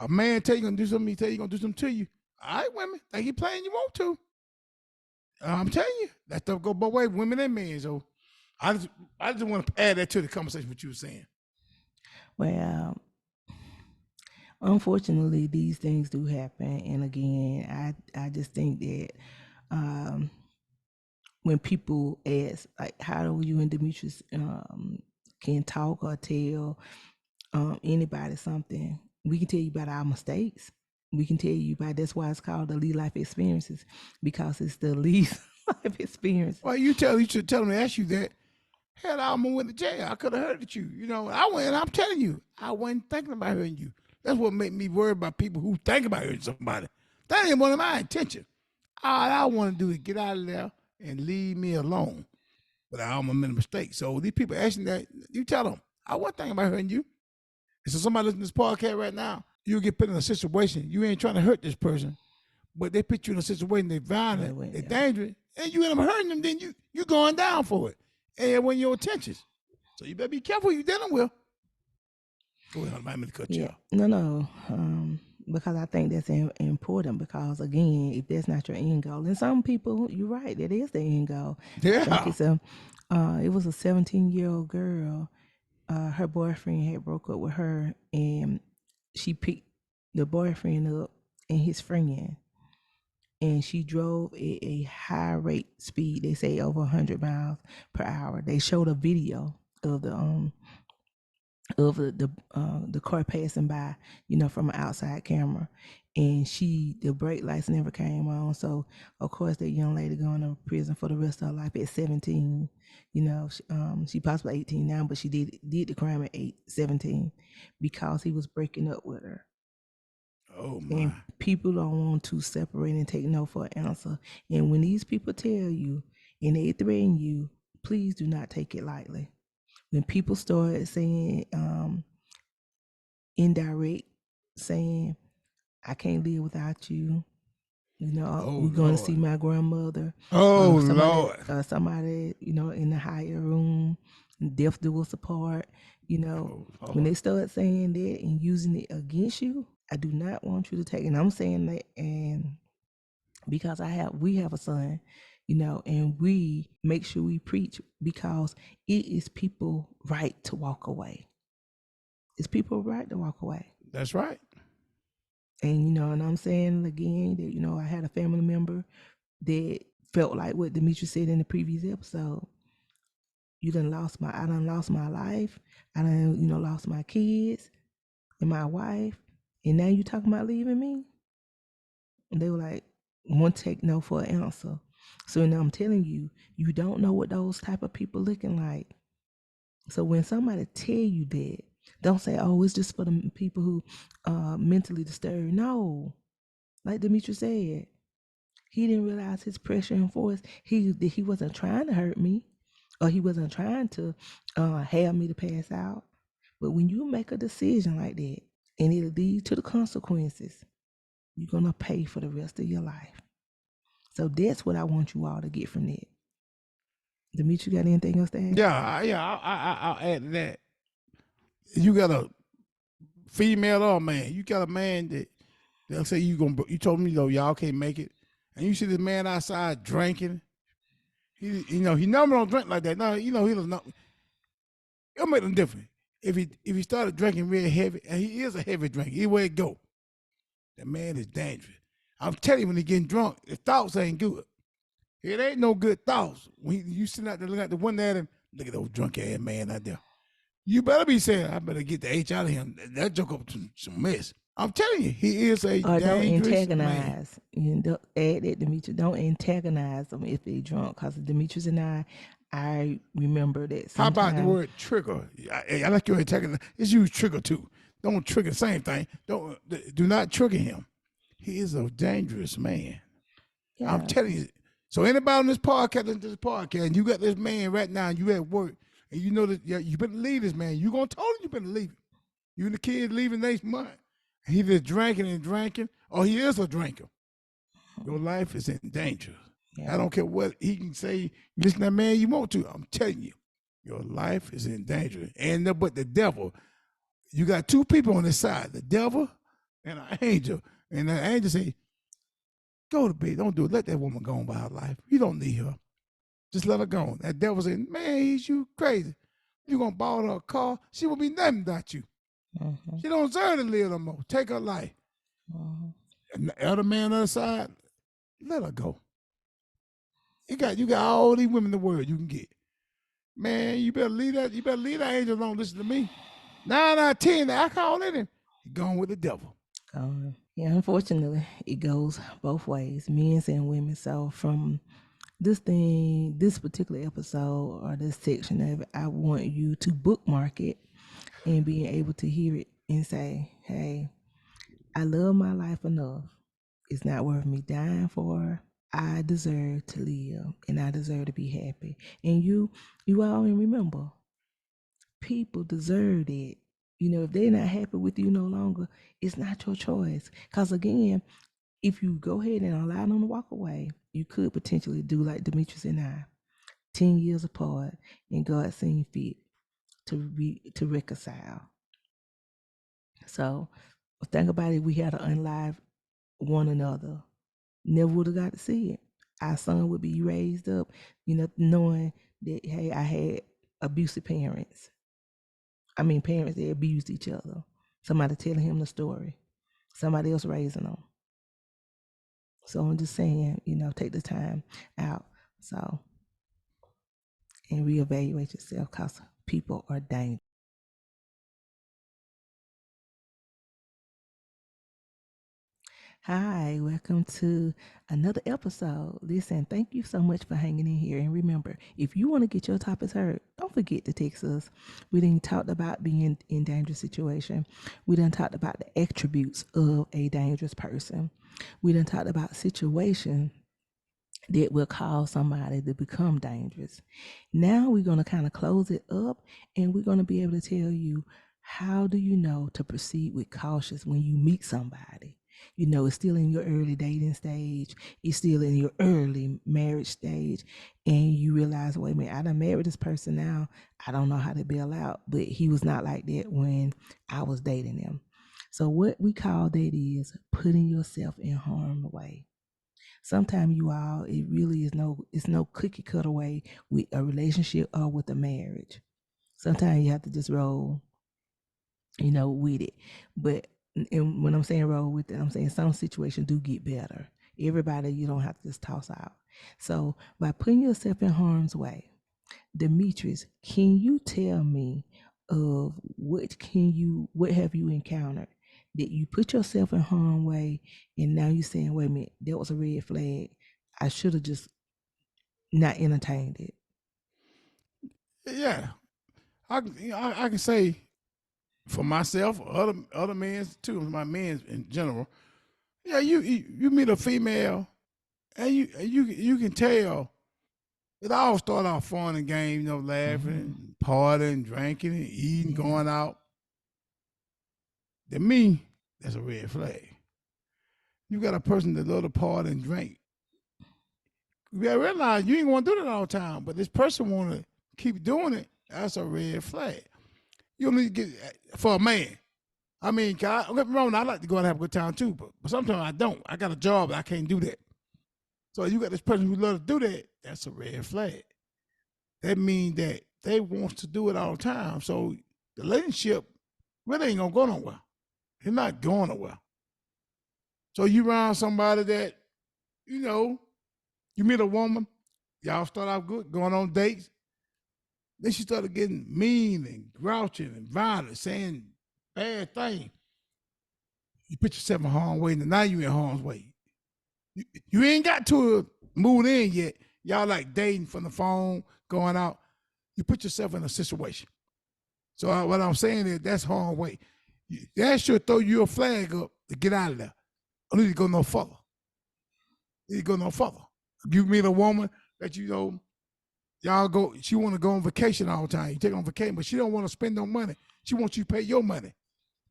a man tell you gonna do something, he tell you gonna do something to you. All right, women, think he playing you want to. I'm telling you, that stuff go both ways, women and men. So I just want to add that to the conversation what you were saying. Well, unfortunately, these things do happen, and again, I just think that when people ask, like, how do you and Demetrius can talk or tell anybody something, we can tell you about our mistakes. We can tell you about, that's why it's called the Lee Life Experiences, because it's the least life experience. Well, you should tell them to ask you that. Hell, I almost went to jail. I could have hurt you. You know, I went. I'm telling you, I wasn't thinking about hurting you. That's what made me worry about people who think about hurting somebody. That ain't one of my intention. All I want to do is get out of there and leave me alone. But I almost made a mistake. So these people asking that, you tell them, I wasn't thinking about hurting you. And so somebody listening to this podcast right now, you'll get put in a situation. You ain't trying to hurt this person, but they put you in a situation, they're violent, they're dangerous, and you end up hurting them, then you going down for it. And it wasn't your intentions. So you better be careful who you dealing with. Go ahead, I'm to cut you off. No. Because I think that's important, because again, if that's not your end goal, and some people, you're right, that is the end goal. Yeah. I think it was a 17-year-old girl. Her boyfriend had broke up with her, and she picked the boyfriend up and his friend, and she drove at a high rate speed. They say over 100 miles per hour. They showed a video of the car passing by, from an outside camera, and the brake lights never came on. So of course that young lady going to prison for the rest of her life at 17. She possibly 18 now, but she did the crime at 17 because he was breaking up with her. Oh my! And people don't want to separate and take no for an answer. And when these people tell you and they threaten you, please do not take it lightly. When people start saying indirect, saying, I can't live without you, we're going to see my grandmother. Lord. Somebody, in the higher room, death do us apart. When they start saying that and using it against you, I do not want you to take it. And I'm saying that, and because we have a son, and we make sure we preach, because it is people right to walk away. It's people right to walk away. That's right. And, and I'm saying again that, I had a family member that felt like what Demetri said in the previous episode. I done lost my life. I done, lost my kids and my wife. And now you talking about leaving me? And they were like, won't take no for an answer. So now I'm telling you, you don't know what those type of people looking like. So when somebody tell you that, don't say, oh, it's just for the people who mentally disturbed. No. Like Demetri said, he didn't realize his pressure and force. He wasn't trying to hurt me, or he wasn't trying to have me to pass out. But when you make a decision like that, and it leads to the consequences, you're going to pay for the rest of your life. So that's what I want you all to get from that. Demetri, got anything else to add? I'll add to that. You got a female or a man. You got a man that they'll say you told me y'all can't make it, and you see this man outside drinking. He normally don't drink like that. No, he doesn't know. It'll make them different. If he started drinking real heavy, and he is a heavy drinker, either it go, that man is dangerous. I'm telling you, when he getting drunk, his thoughts ain't good. It ain't no good thoughts. When you sitting out there looking at the window at him, look at those drunk ass man out there. You better be saying, I better get the H out of him. That joke up to some mess. I'm telling you, he is a dangerous don't antagonize. Man. Don't add that, Demetri. Don't antagonize them if they drunk. Because Demetrius and I remember that. How about the word trigger? I like your antagonize. It's used trigger too. Don't trigger, same thing. Do not trigger him. He is a dangerous man. Yeah. I'm telling you. So anybody on this podcast, and you got this man right now, and you at work, and you know that you better leave this man. You gonna tell him you better leave him. You and the kid leaving next month. He just drinking, or he is a drinker. Your life is in danger. Yeah. I don't care what he can say. Listen to that man you want to. I'm telling you, your life is in danger. And but the devil, you got two people on this side, the devil and an angel. And the angel say, go to bed. Don't do it. Let that woman go on by her life. You don't need her. Just let her go. That devil said, man, you crazy. You going to borrow her a car? She will be nothing without you. Mm-hmm. She don't deserve to live no more. Take her life. Mm-hmm. And the other man on the other side, let her go. You got all these women in the world you can get. Man, you better leave that. You better leave that angel alone. Listen to me. 9 out of 10, I call it him. He gone with the devil. Yeah, unfortunately, it goes both ways, men's and women. So from this particular episode or this section of it, I want you to bookmark it and being able to hear it and say, hey, I love my life enough. It's not worth me dying for. I deserve to live and I deserve to be happy. And you all remember, people deserve it. If they're not happy with you no longer, it's not your choice. Because again, if you go ahead and allow them to walk away, you could potentially do like Demetrius and I, 10 years apart, and God seemed fit to reconcile. So think about it, we had to unlive one another. Never would have got to see it. Our son would be raised up, knowing that, hey, I had abusive parents. I mean, parents that abused each other. Somebody telling him the story. Somebody else raising them. So I'm just saying, take the time out. So, and reevaluate yourself because people are dangerous. Hi, welcome to another episode. Listen, thank you so much for hanging in here. And remember, if you want to get your topics heard, don't forget to text us. We done talked about being in dangerous situation. We done talked about the attributes of a dangerous person. We done talked about situations that will cause somebody to become dangerous. Now we're going to kind of close it up and we're going to be able to tell you, how do you know to proceed with cautious when you meet somebody? It's still in your early dating stage. It's still in your early marriage stage. And you realize, wait a minute, I done married this person now. I don't know how to bail out. But he was not like that when I was dating him. So what we call that is putting yourself in harm's way. Sometimes you all, it really is it's no cookie cutter way with a relationship or with a marriage. Sometimes you have to just roll, with it. But and when I'm saying roll with it, I'm saying some situations do get better. Everybody, you don't have to just toss out. So by putting yourself in harm's way, Demetrius, can you tell me of what have you encountered that you put yourself in harm's way and now you're saying, wait a minute, that was a red flag. I should have just not entertained it. Yeah, I can say for myself, other men too, my men in general. Yeah, you meet a female, and you can tell it all start off fun and game, laughing, partying, drinking, and eating, Yeah. going out. To me, that's a red flag. You got a person that love to party and drink. You gotta realize you ain't gonna do that all the time, but this person wanna keep doing it. That's a red flag. You need to get for a man. I mean, don't get me wrong, I like to go out and have a good time too, but sometimes I don't. I got a job, I can't do that. So you got this person who loves to do that, that's a red flag. That means that they want to do it all the time. So the relationship really ain't gonna go nowhere. It's not going nowhere. So you around somebody that, you know, you meet a woman, y'all start out good, going on dates. Then she started getting mean and grouching and violent, saying bad things. You put yourself in harm's way, and now you in harm's way. You ain't got to move in yet. Y'all like dating from the phone, going out. You put yourself in a situation. So what I'm saying is that's harm's way. That should throw you a flag up to get out of there. I need to go no further. Need to go no further. You meet a woman that y'all go. She want to go on vacation all the time. You take on vacation, but she don't want to spend no money. She wants you to pay your money.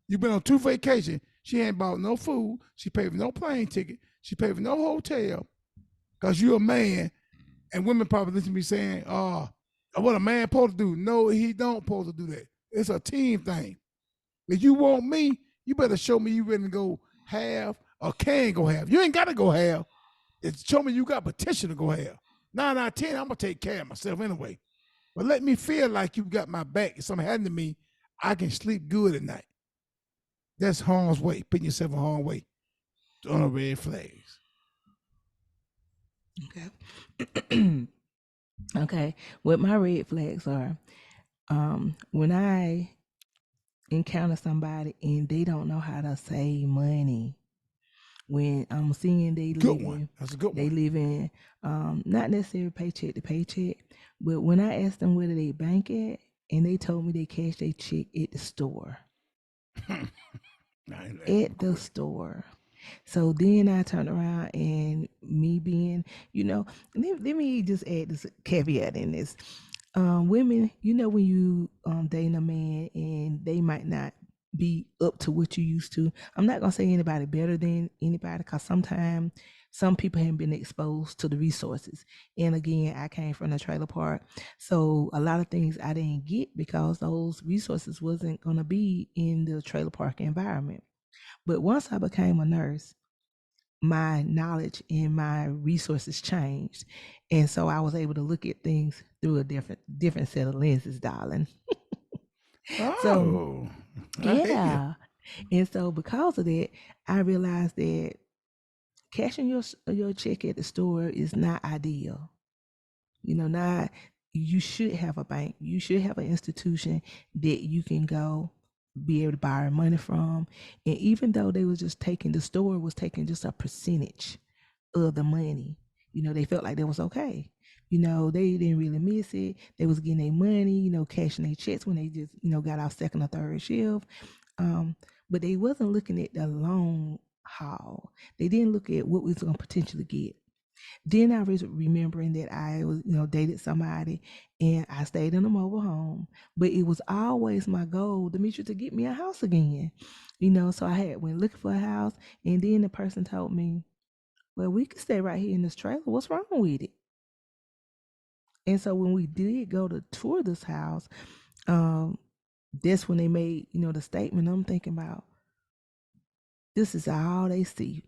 You've been on 2 vacations. She ain't bought no food. She paid for no plane ticket. She paid for no hotel because you're a man. And women probably listen to me saying, what a man supposed to do. No, he don't supposed to do that. It's a team thing. If you want me, you better show me you ready to go half or can go half. You ain't got to go half. It's show me you got potential to go half. 9 out of 10, I'm going to take care of myself anyway. But let me feel like you got my back. If something happened to me, I can sleep good at night. That's harm's way. Putting yourself in harm's way on the red flags. Okay. Okay. What my red flags are, when I encounter somebody and they don't know how to save money, when I'm seeing Good one. That's a good they one. live in not necessarily paycheck to paycheck, but when I asked them where do they bank at, and they told me they cash their check at the store. At the store. So then I turned around and me being, let me just add this caveat in this. Women, when you dating a man and they might not be up to what you used to. I'm not gonna say anybody better than anybody because sometimes some people haven't been exposed to the resources. And again, I came from the trailer park, so a lot of things I didn't get because those resources wasn't gonna be in the trailer park environment. But once I became a nurse, my knowledge and my resources changed. And so I was able to look at things through a different set of lenses, darling. So Oh, I hear you. yeah. And so because of that, I realized that cashing your check at the store is not ideal. Not you should have a bank. You should have an institution that you can go be able to borrow money from. And even though they was just taking the store was taking just a percentage of the money, they felt like that was okay. They didn't really miss it. They was getting their money, cashing their checks when they just, got off second or third shift. But they wasn't looking at the long haul. They didn't look at what we was gonna potentially get. Then I was remembering that I was, dated somebody and I stayed in a mobile home, but it was always my goal, Demetria, to get me a house again. So I had went looking for a house, and then the person told me, well, we could stay right here in this trailer. What's wrong with it? And so when we did go to tour this house, um, that's when they made, the statement. I'm thinking about this is all they see.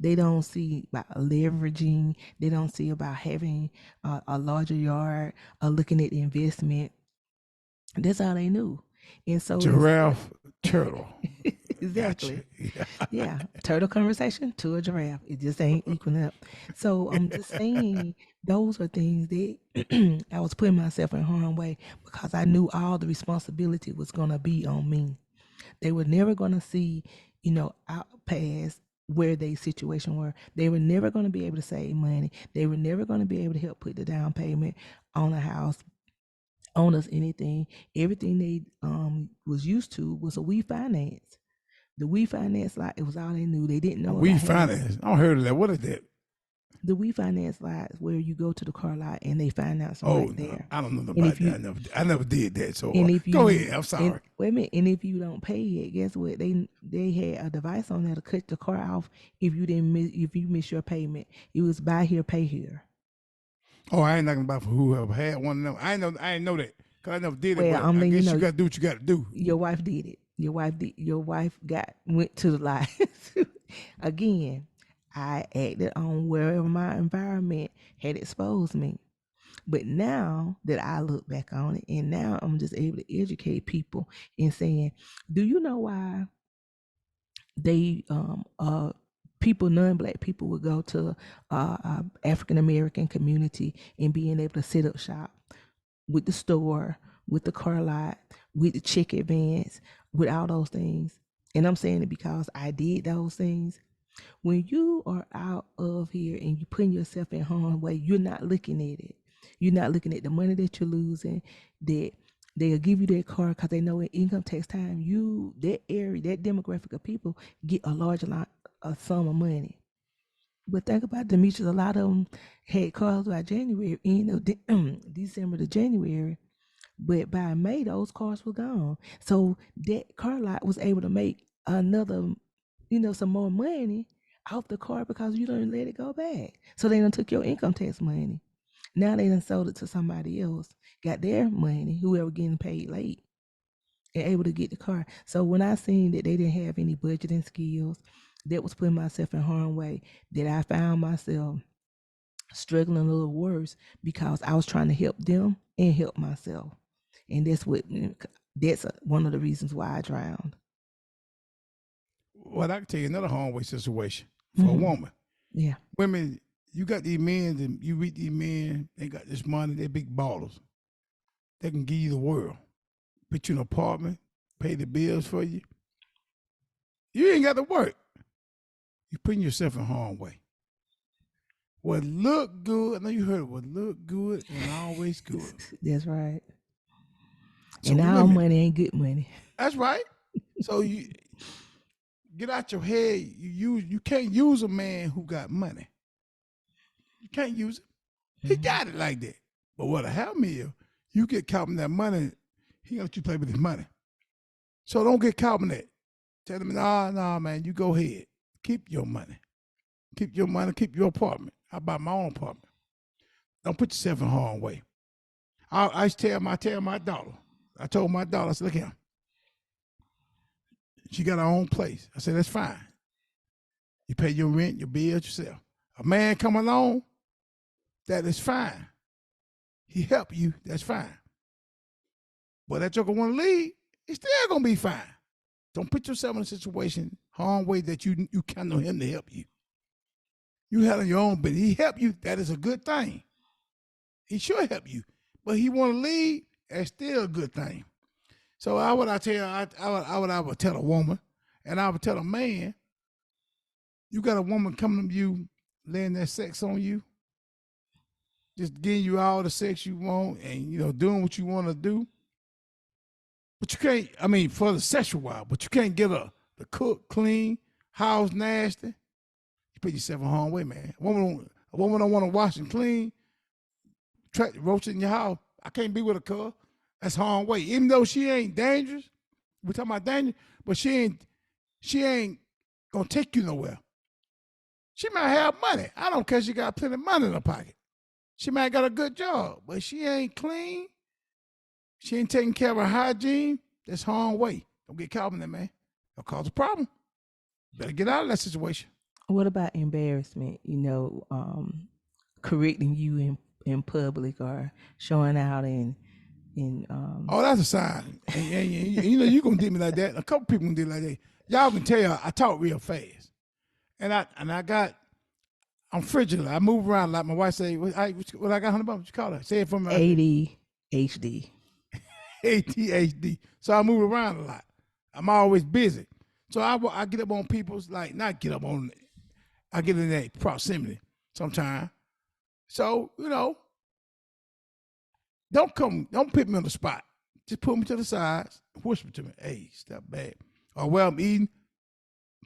They don't see about leveraging. They don't see about having a larger yard or looking at the investment. That's all they knew. And so Giraffe, turtle. exactly. Gotcha. Yeah. Yeah. Turtle conversation to a giraffe. It just ain't equaling up. So I'm just saying those are things that I was putting myself in harm's way because I knew all the responsibility was gonna be on me. They were never gonna see, out past where their situation were. They were never going to be able to save money. They were never going to be able to help put the down payment on a house, on us anything. Everything they was used to was a refinance. The refinance, like, it was all they knew. They didn't know We about having finance. I heard of that. What is that? the refinance lots where you go to the car lot and they financing Oh, right no, there. I don't know And about if that. you I never did that. So and if go you ahead. I'm and sorry. wait a minute, and if you don't pay it, guess what? They had a device on there to cut the car off if you miss your payment. It was buy here, pay here. Oh, I ain't talking about for whoever had one of them. I didn't know that because I never did it. Well, But I'm I letting you guess you know got to do what you got to do. your wife did it. Your wife went to the lot. Again, I acted on wherever my environment had exposed me. But now that I look back on it, and now I'm just able to educate people in saying, do you know why they people, non-black people, would go to African American community and being able to set up shop with the store, with the car lot, with the check advance, with all those things? And I'm saying it because I did those things. When you are out of here and you putting yourself in harm's way, you're not looking at it. You're not looking at the money that you're losing, that they'll give you that car because they know in income tax time, that area, that demographic of people get a large amount, a sum of money. But think about Demetrius, a lot of them had cars by January, December to January. But by May, those cars were gone. So that car lot was able to make another, some more money off the car because you don't let it go back. So they done took your income tax money. Now they done sold it to somebody else, got their money, whoever getting paid late, and able to get the car. So when I seen that they didn't have any budgeting skills, that was putting myself in harm's way, that I found myself struggling a little worse because I was trying to help them and help myself. And that's one of the reasons why I drowned. Well, I can tell you another hallway situation for a Mhm. woman. Yeah. Women, you got these men, and you read these men, they got this money, they're big ballers. They can give you the world, put you in an apartment, pay the bills for you. You ain't got to work. you're putting yourself in harm's way. What look good, I know you heard it, what look good and always good. That's right. So And all remember, money ain't good money. that's right. So you get out your head. You can't use a man who got money. You can't use it. He got it like that. But what'll happen is you get caught in that money, he gonna let you play with his money. So don't get caught in that. Tell him, nah, man, you go ahead. Keep your money. Keep your money, keep your apartment. I buy my own apartment. Don't put yourself in harm's way. I used to tell my daughter. I told my daughter, I said, look here. She got her own place. I said, that's fine. You pay your rent, your bills yourself. A man come along, that is fine. He help you, that's fine. But that joker want to leave, it's still gonna be fine. Don't put yourself in a situation, harm way that you count on him to help you. You handle your own business. He help you, that is a good thing. He should help you. But he want to leave, that's still a good thing. So I would tell a woman, and I would tell a man, you got a woman coming to you, laying that sex on you, just getting you all the sex you want and, doing what you want to do. But you can't, for the sexual wild, but you can't get the cook clean, house nasty. You put yourself in harm's way, man. A woman don't want to wash and clean, roach in your house. I can't be with a cuz. That's harm's way. Even though she ain't dangerous, we're talking about danger, but she ain't gonna take you nowhere. She might have money. I don't care. She got plenty of money in her pocket. She might got a good job, but she ain't clean. She ain't taking care of her hygiene. That's harm's way. Don't get caught in that, man. It'll cause a problem. Better get out of that situation. What about embarrassment? Correcting you in public or showing out in Oh, that's a sign. And you gonna do me like that. A couple people gonna do like that. Y'all can tell I talk real fast. And I'm frigid. I move around like my wife say, what I got, $100? What you call it? Say it for me. ADHD. ADHD. So I move around a lot. I'm always busy. So I get up on people's, not get up on, I get in that proximity sometimes. So, don't put me on the spot. Just put me to the sides, whisper to me, hey, step back. Or while I'm eating,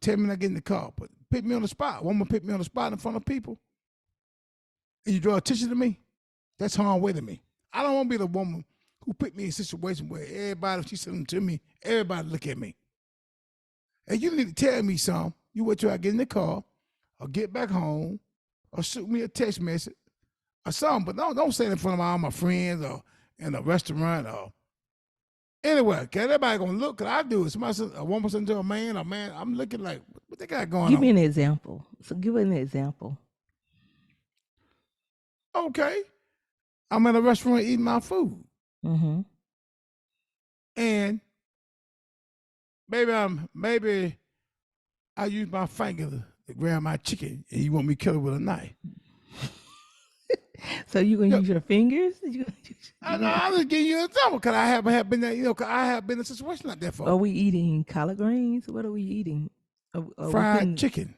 tell me when I get in the car. But put me on the spot. Woman put me on the spot in front of people, and you draw attention to me, that's harm's way to me. I don't want to be the woman who put me in a situation where everybody, she's saying to me, everybody look at me. And you need to tell me something. You wait till I get in the car, or get back home, or shoot me a text message, or something. But don't say it in front of all my friends, or in a restaurant, or anywhere. Cause everybody gonna look. Cause I do it. A woman said to a man, I'm looking like, what they got going on? Give me an example. So give an example. Okay. I'm in a restaurant eating my food. Mm-hmm. And maybe I use my finger to grab my chicken, and you want me to kill it with a knife. So you gonna use your fingers? I'm just giving you an example because I have been there. Cause I have been in a situation like that for. Are we eating collard greens? What are we eating? Fried chicken.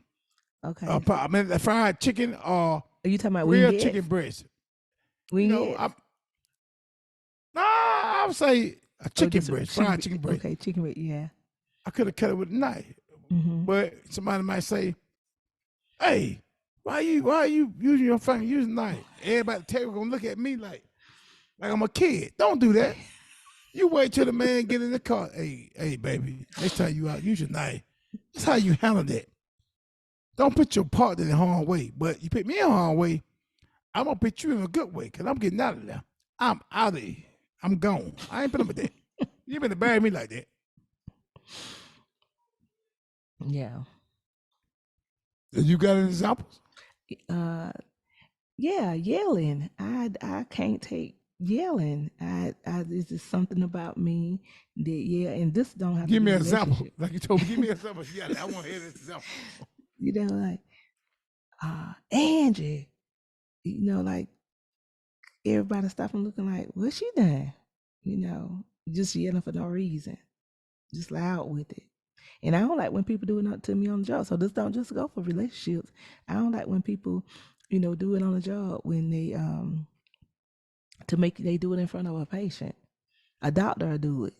Okay. The fried chicken or are you talking about real wingettes? chicken breast? Wingettes? I would say a chicken breast, fried chicken breast. Okay, chicken breast, yeah. I could have cut it with a knife, but somebody might say, "Hey, why are you using your finger, using a knife?" Everybody at the table gonna look at me like I'm a kid. Don't do that. You wait till the man get in the car. Hey, baby, next time you out, use your knife. That's how you handle that. Don't put your partner in harm's way, but you put me in harm's way, I'm gonna put you in a good way because I'm getting out of there. I'm out of here. I'm gone. I ain't putting up with that. You better bury me like that. Yeah. You got any examples? Yeah, yelling. I can't take yelling. This is something about me that and this don't have give to me be an example. relationship. Like you told me, give me an example. Yeah, I want to hear this example. Like Angie, like everybody stopping looking like, what's she done? Just yelling for no reason. Just loud with it. And I don't like when people do it to me on the job. So this don't just go for relationships. I don't like when people, do it on the job when they they do it in front of a patient. A doctor will do it.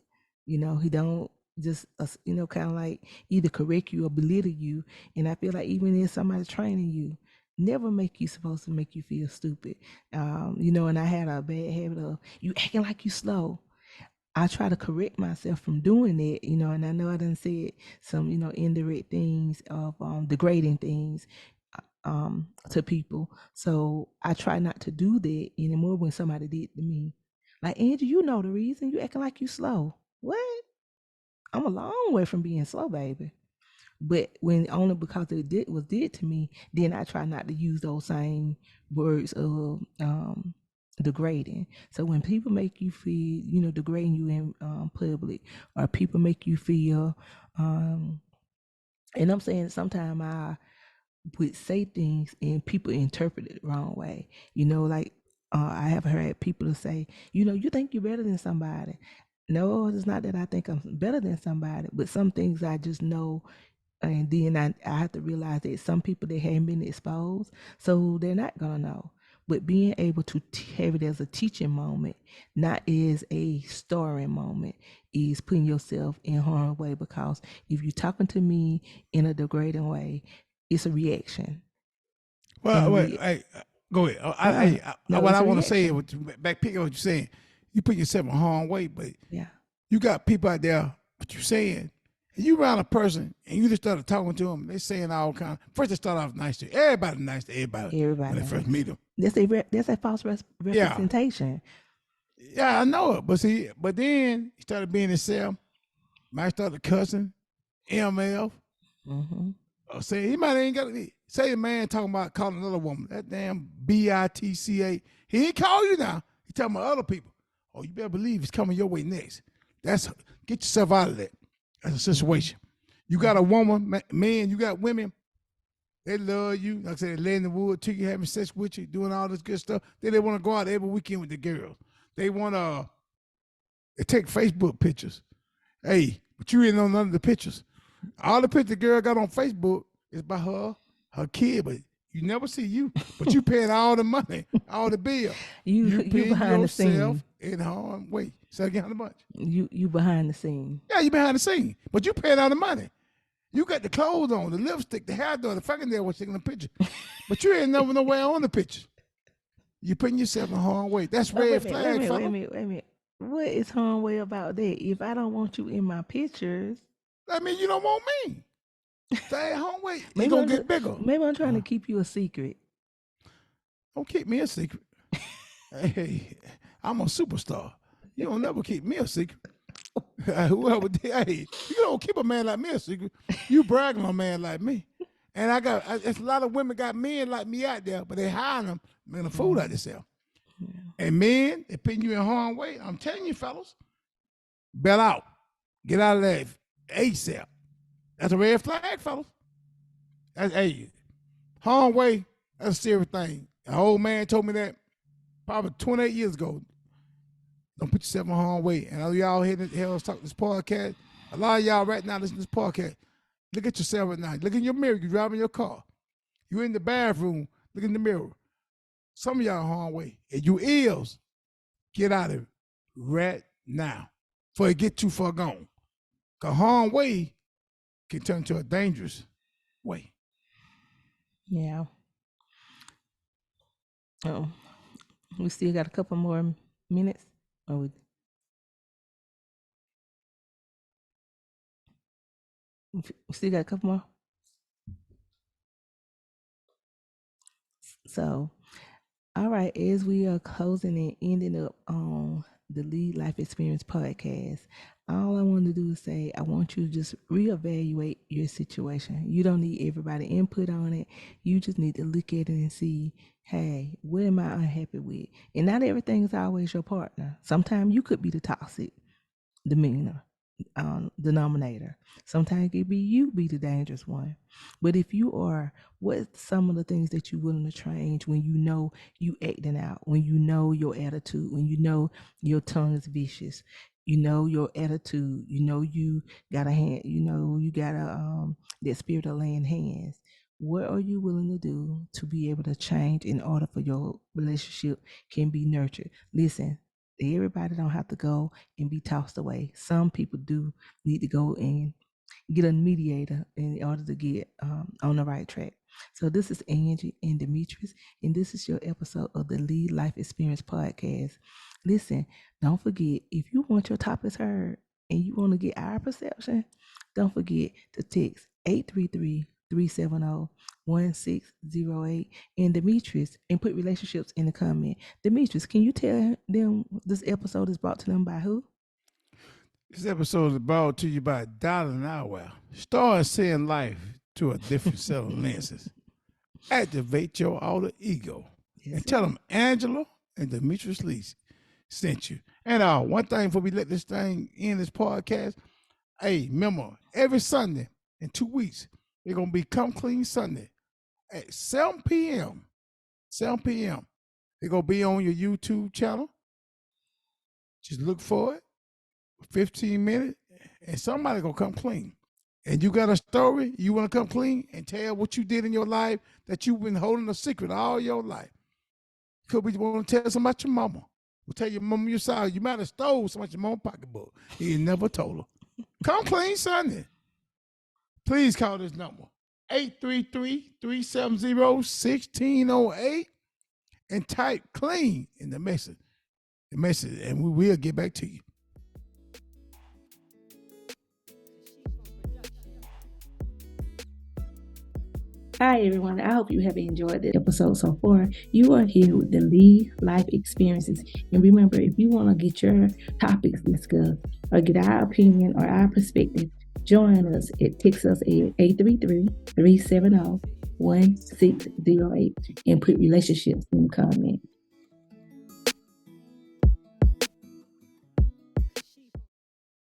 He don't just kind of like either correct you or belittle you. And I feel like even if somebody's training you, never make you supposed to make you feel stupid. And I had a bad habit of you acting like you slow. I try to correct myself from doing it, and I know I done said some, indirect things of degrading things to people. So I try not to do that anymore when somebody did to me. Like, Angie, you know the reason you acting like you slow. What? I'm a long way from being slow, baby. But when only because it was did to me, then I try not to use those same words of degrading. So when people make you feel, degrading you in public, or people make you feel, and I'm saying sometimes I would say things and people interpret it the wrong way. Like I have heard people to say, you think you're better than somebody. No, it's not that I think I'm better than somebody, but some things I just know. And then I have to realize that some people they haven't been exposed, so they're not gonna know. But being able to have it as a teaching moment, not as a story moment, is putting yourself in harm's way. Because if you're talking to me in a degrading way, it's a reaction. Well, wait, hey, go ahead. No, What it's I a want to say, reaction. back pick up what you're saying. You put yourself in harm's way, but Yeah. you got people out there, what you're saying, and you around a person and you just started talking to them, they saying all kind. First, they start off nice to you. Everybody nice to everybody when Everybody they first nice. meet them. That's a false Yeah, representation. yeah, I know it. But see, but then he started being himself. Might started cussing, MF, Mm-hmm. or say he might ain't got to say a man talking about calling another woman that damn BITCA. He ain't call you now. He talking about other people. Oh, you better believe it's coming your way next. That's get yourself out of that. That's a situation. You got a woman, man, you got women. They love you. Like I said, they lay in the wood to you, having sex with you, doing all this good stuff. Then they want to go out every weekend with the girls. They want to take Facebook pictures. Hey, but you ain't know none of the pictures. All the pictures the girl got on Facebook is by her kid, but you never see you. But you paying all the money, all the bill. You You paying behind the yourself scene. in harm. Wait, say again how much? You behind the scene. Yeah, you behind the scene, but you paying all the money. You got the clothes on, the lipstick, the hair done, the fingernail was taking the picture. But you ain't never nowhere on the picture. You putting yourself in harm's way. That's Oh, red flag, wait a fella. minute, wait a minute. What is harm way about that? If I don't want you in my pictures, That mean you don't want me. Stay at home, wait. It's maybe gonna get bigger. maybe I'm trying to keep you a secret. Don't keep me a secret. Hey, I'm a superstar. You don't never keep me a secret. Whoever did, hey, you don't keep a man like me a secret. You bragging on a man like me. And it's a lot of women got men like me out there, but they hiding them, making a fool out themselves. And men, they putting you in harm's way. I'm telling you, fellas, bail out. Get out of there ASAP. That's a red flag, fellas. That's, hey, harm's way, that's a serious thing. An old man told me that probably 28 years ago. Don't put yourself in harm's way. And all y'all here talk this podcast. A lot of y'all right now listen to this podcast. Look at yourself at night. Look in your mirror. You're driving your car. You're in the bathroom. Look in the mirror. Some of y'all harm's way. And you ills, get out of it right now before it get too far gone. Because harm's way can turn to a dangerous way. Yeah. Oh, we still got a couple more minutes. Oh, we still got a couple more. So, all right, as we are closing and ending up on the Lead Life Experience podcast, all I want to do is say I want you to just reevaluate your situation. You don't need everybody input on it. You just need to look at it and see, hey, what am I unhappy with? And not everything is always your partner. Sometimes you could be the toxic demeanor denominator. Sometimes it be you be the dangerous one. But if you are, what's some of the things that you're willing to change when you know you acting out, when you know your attitude, when you know your tongue is vicious? You know your attitude. You know you got a hand. You know you got that spirit of laying hands. What are you willing to do to be able to change in order for your relationship can be nurtured? Listen, everybody don't have to go and be tossed away. Some people do need to go and get a mediator in order to get on the right track. So this is Angie and Demetrius, and this is your episode of the Lead Life Experience Podcast. Listen, don't forget, if you want your topics heard and you want to get our perception, don't forget to text 833-370-1608 and Demetrius, and put relationships in the comment. Demetrius, can you tell them this episode is brought to them by who? This episode is brought to you by $1 an hour. Start seeing life through a different set of lenses. Activate your outer ego. And tell them Angela and Demetrius Lee sent you. And one thing before we let this thing end, this podcast, hey, remember, every Sunday in 2 weeks, they're going to be Come Clean Sunday at 7 p.m. 7 p.m. They're going to be on your YouTube channel. Just look for it. 15 minutes, and somebody going to come clean. And you got a story, you want to come clean and tell what you did in your life that you've been holding a secret all your life. Could be want to tell somebody about your mama. We'll tell your mama your side. You might have stole some of your mama's pocketbook. You never told her. Come Clean Sunday. Please call this number, 833-370-1608, and type clean in the message, and we will get back to you. Hi, everyone. I hope you have enjoyed the episode so far. You are here with the Lead Life Experiences. And remember, if you want to get your topics discussed or get our opinion or our perspective, join us at text us at 833-370-1608 and put relationships in the comment.